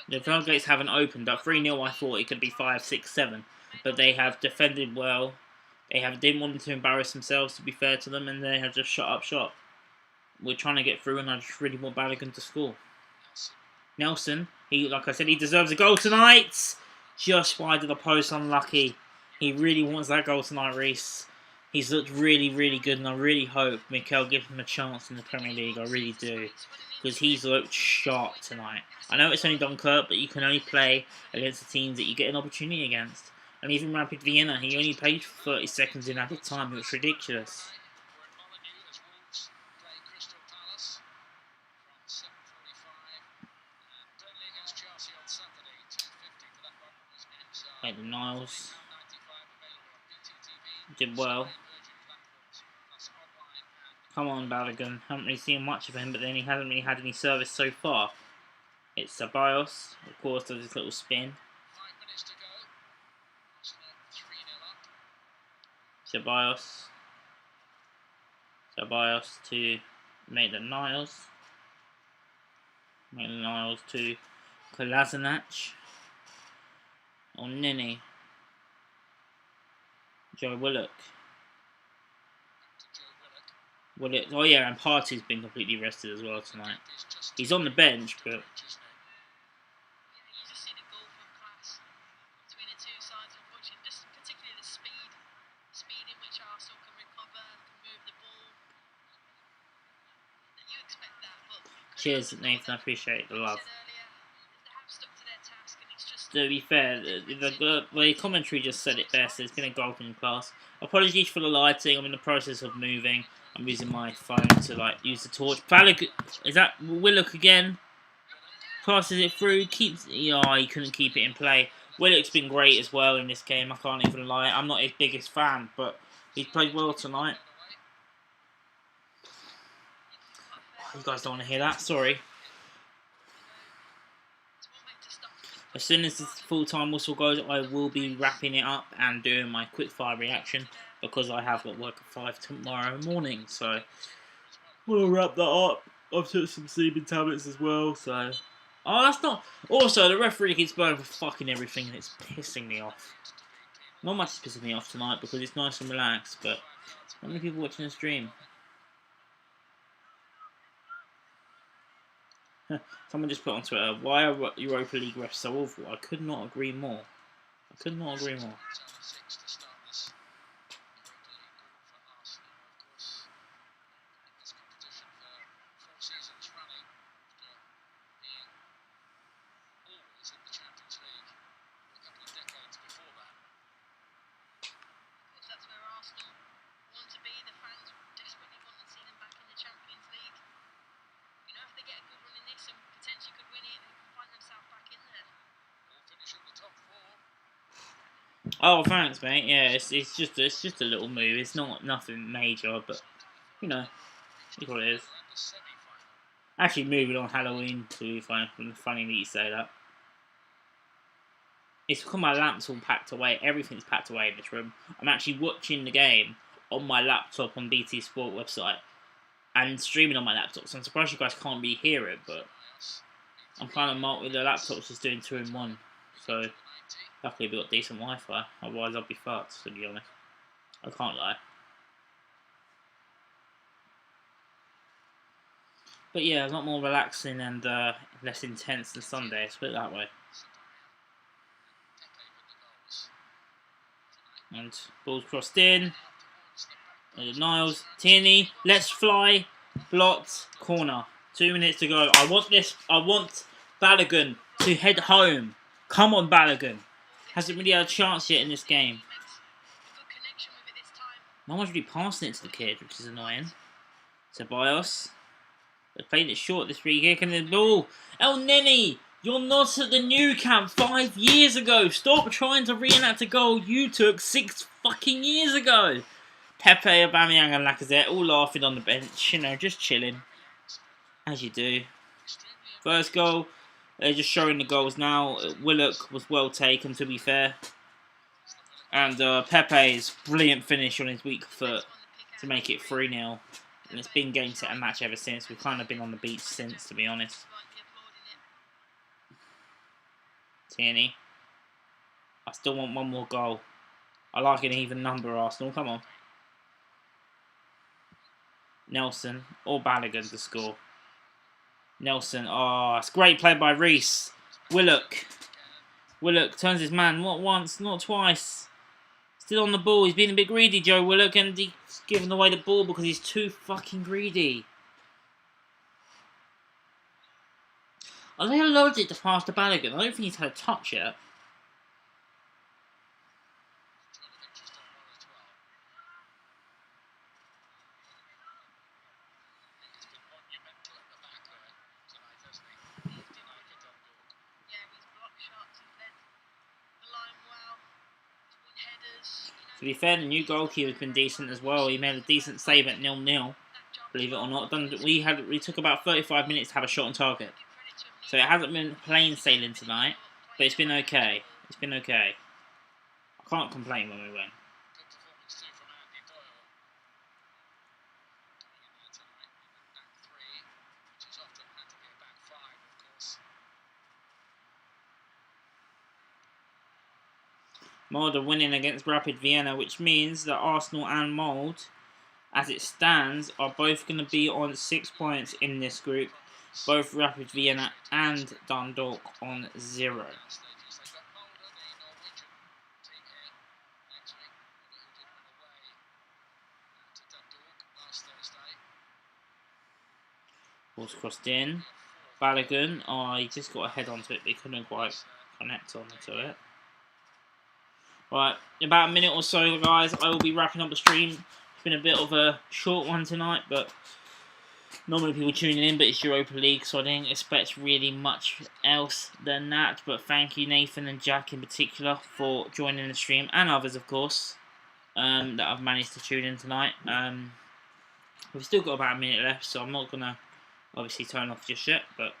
The floodgates haven't opened up. 3-0, I thought it could be 5, 6, 7. But they have defended well. They didn't want to embarrass themselves, to be fair to them, and they have just shut up shop. We're trying to get through, and I just really want Balogun to score. Nelson, like I said, he deserves a goal tonight. Just wide of the post, unlucky. He really wants that goal tonight, Reece. He's looked really, really good, and I really hope Mikel gives him a chance in the Premier League. I really do. Because he's looked sharp tonight. I know it's only Dunkirk, but you can only play against the teams that you get an opportunity against. And even Rapid Vienna, he only played for 30 seconds in added time. It was ridiculous. Maitland Niles did well. Come on, Balogun. Haven't really seen much of him, but then he hasn't really had any service so far. It's Ceballos, of course, does his little spin. Ceballos to Maitland Niles. Maitland Niles to Kolasinac. On Nini. Joe Willock. Oh yeah, and Partey's been completely rested as well tonight. He's on the bench, but... Cheers, Nathan. I appreciate the love. to be fair, the commentary just said it best. It's been a golden class. Apologies for the lighting. I'm in the process of moving. I'm using my phone to use the torch. Is that Willock again? Passes it through. Keeps. Oh, he couldn't keep it in play. Willock's been great as well in this game. I can't even lie. I'm not his biggest fan, but he's played well tonight. You guys don't want to hear that. Sorry. As soon as this full-time whistle goes, I will be wrapping it up and doing my quick-fire reaction because I have got work at 5 tomorrow morning. So we'll wrap that up. I've took some sleeping tablets as well. So that's not. Also, the referee keeps blowing for fucking everything, and it's pissing me off. Not much is pissing me off tonight because it's nice and relaxed. But not many people watching the stream. Someone just put on Twitter, why are Europa League refs so awful? I could not agree more. I could not agree more. Oh, thanks, mate. Yeah, it's just a little move. It's not nothing major, but you know, it's what it is. Actually, moving on Halloween to funny that you say that. It's because my lamp's all packed away. Everything's packed away in this room. I'm actually watching the game on my laptop on BT Sport website and streaming on my laptop. So I'm surprised you guys can't really hear it, but I'm kind of marked with the laptop's just doing 2 in 1. So luckily we've got decent Wi-Fi. Otherwise I'll be fucked, to be honest. I can't lie. But yeah, a lot more relaxing and less intense than Sunday. Let's put it that way. And ball's crossed in. Niles, Tierney, let's fly. Blocked, corner. 2 minutes to go. I want Balogun to head home. Come on, Balogun. Hasn't really had a chance yet in this game. No one's really passing it to the kid, which is annoying. Ceballos. They're playing it short, this free kick, and the ball. El Neni, you're not at the new camp 5 years ago. Stop trying to reenact a goal you took 6 fucking years ago. Pepe, Aubameyang and Lacazette all laughing on the bench, you know, just chilling. As you do. First goal, they're just showing the goals now. Willock was well taken, to be fair. And Pepe's brilliant finish on his weak foot to make it 3-0. And it's been game, set and match ever since. We've kind of been on the beach since, to be honest. Tierney. I still want one more goal. I like an even number, Arsenal. Come on. Nelson or Balogun to score. Nelson. Oh, it's great play by Reese. Willock. Willock turns his man. Not once, not twice. Still on the ball. He's being a bit greedy, Joe Willock, and he's giving away the ball because he's too fucking greedy. Are they allowed it to pass to Balogun? I don't think he's had a touch yet. To be fair, the new goalkeeper's been decent as well. He made a decent save at 0-0, believe it or not. We took about 35 minutes to have a shot on target. So it hasn't been plain sailing tonight, but it's been okay. It's been okay. I can't complain when we win. Molde are winning against Rapid Vienna, which means that Arsenal and Molde, as it stands, are both going to be on 6 points in this group. Both Rapid Vienna and Dundalk on 0. Ball's crossed in. Balogun, he just got a head onto it, but he couldn't quite connect onto it. Right, in about a minute or so, guys, I will be wrapping up the stream. It's been a bit of a short one tonight, but not many people tuning in, but it's Europa League, so I didn't expect really much else than that. But thank you, Nathan and Jack in particular, for joining the stream, and others, of course, that I've managed to tune in tonight. We've still got about a minute left, so I'm not going to obviously turn off just yet, but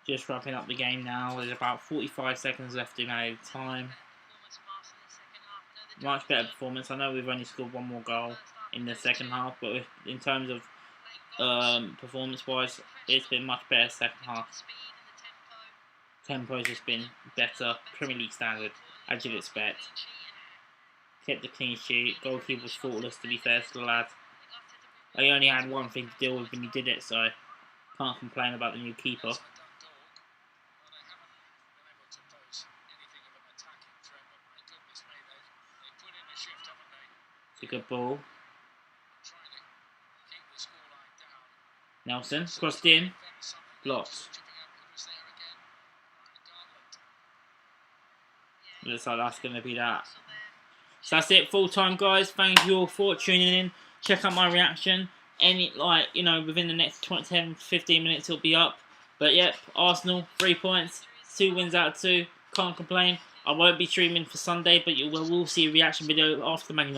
just wrapping up the game now. There's about 45 seconds left in added time. Much better performance. I know we've only scored one more goal in the second half, but in terms of performance-wise, it's been much better second half. Tempo's just been better. Premier League standard, as you'd expect. Kept the clean sheet. Goalkeeper was faultless, to be fair to the lad. I only had one thing to deal with when he did it, so can't complain about the new keeper. It's a good ball. Nelson, crossed in. Blocked. Looks like that's going to be that. So that's it, full time, guys. Thank you all for tuning in. Check out my reaction. Within the next 10-15 minutes it'll be up. But yep, Arsenal, 3 points, 2 wins out of 2. Can't complain. I won't be streaming for Sunday, but you will see a reaction video after Man United.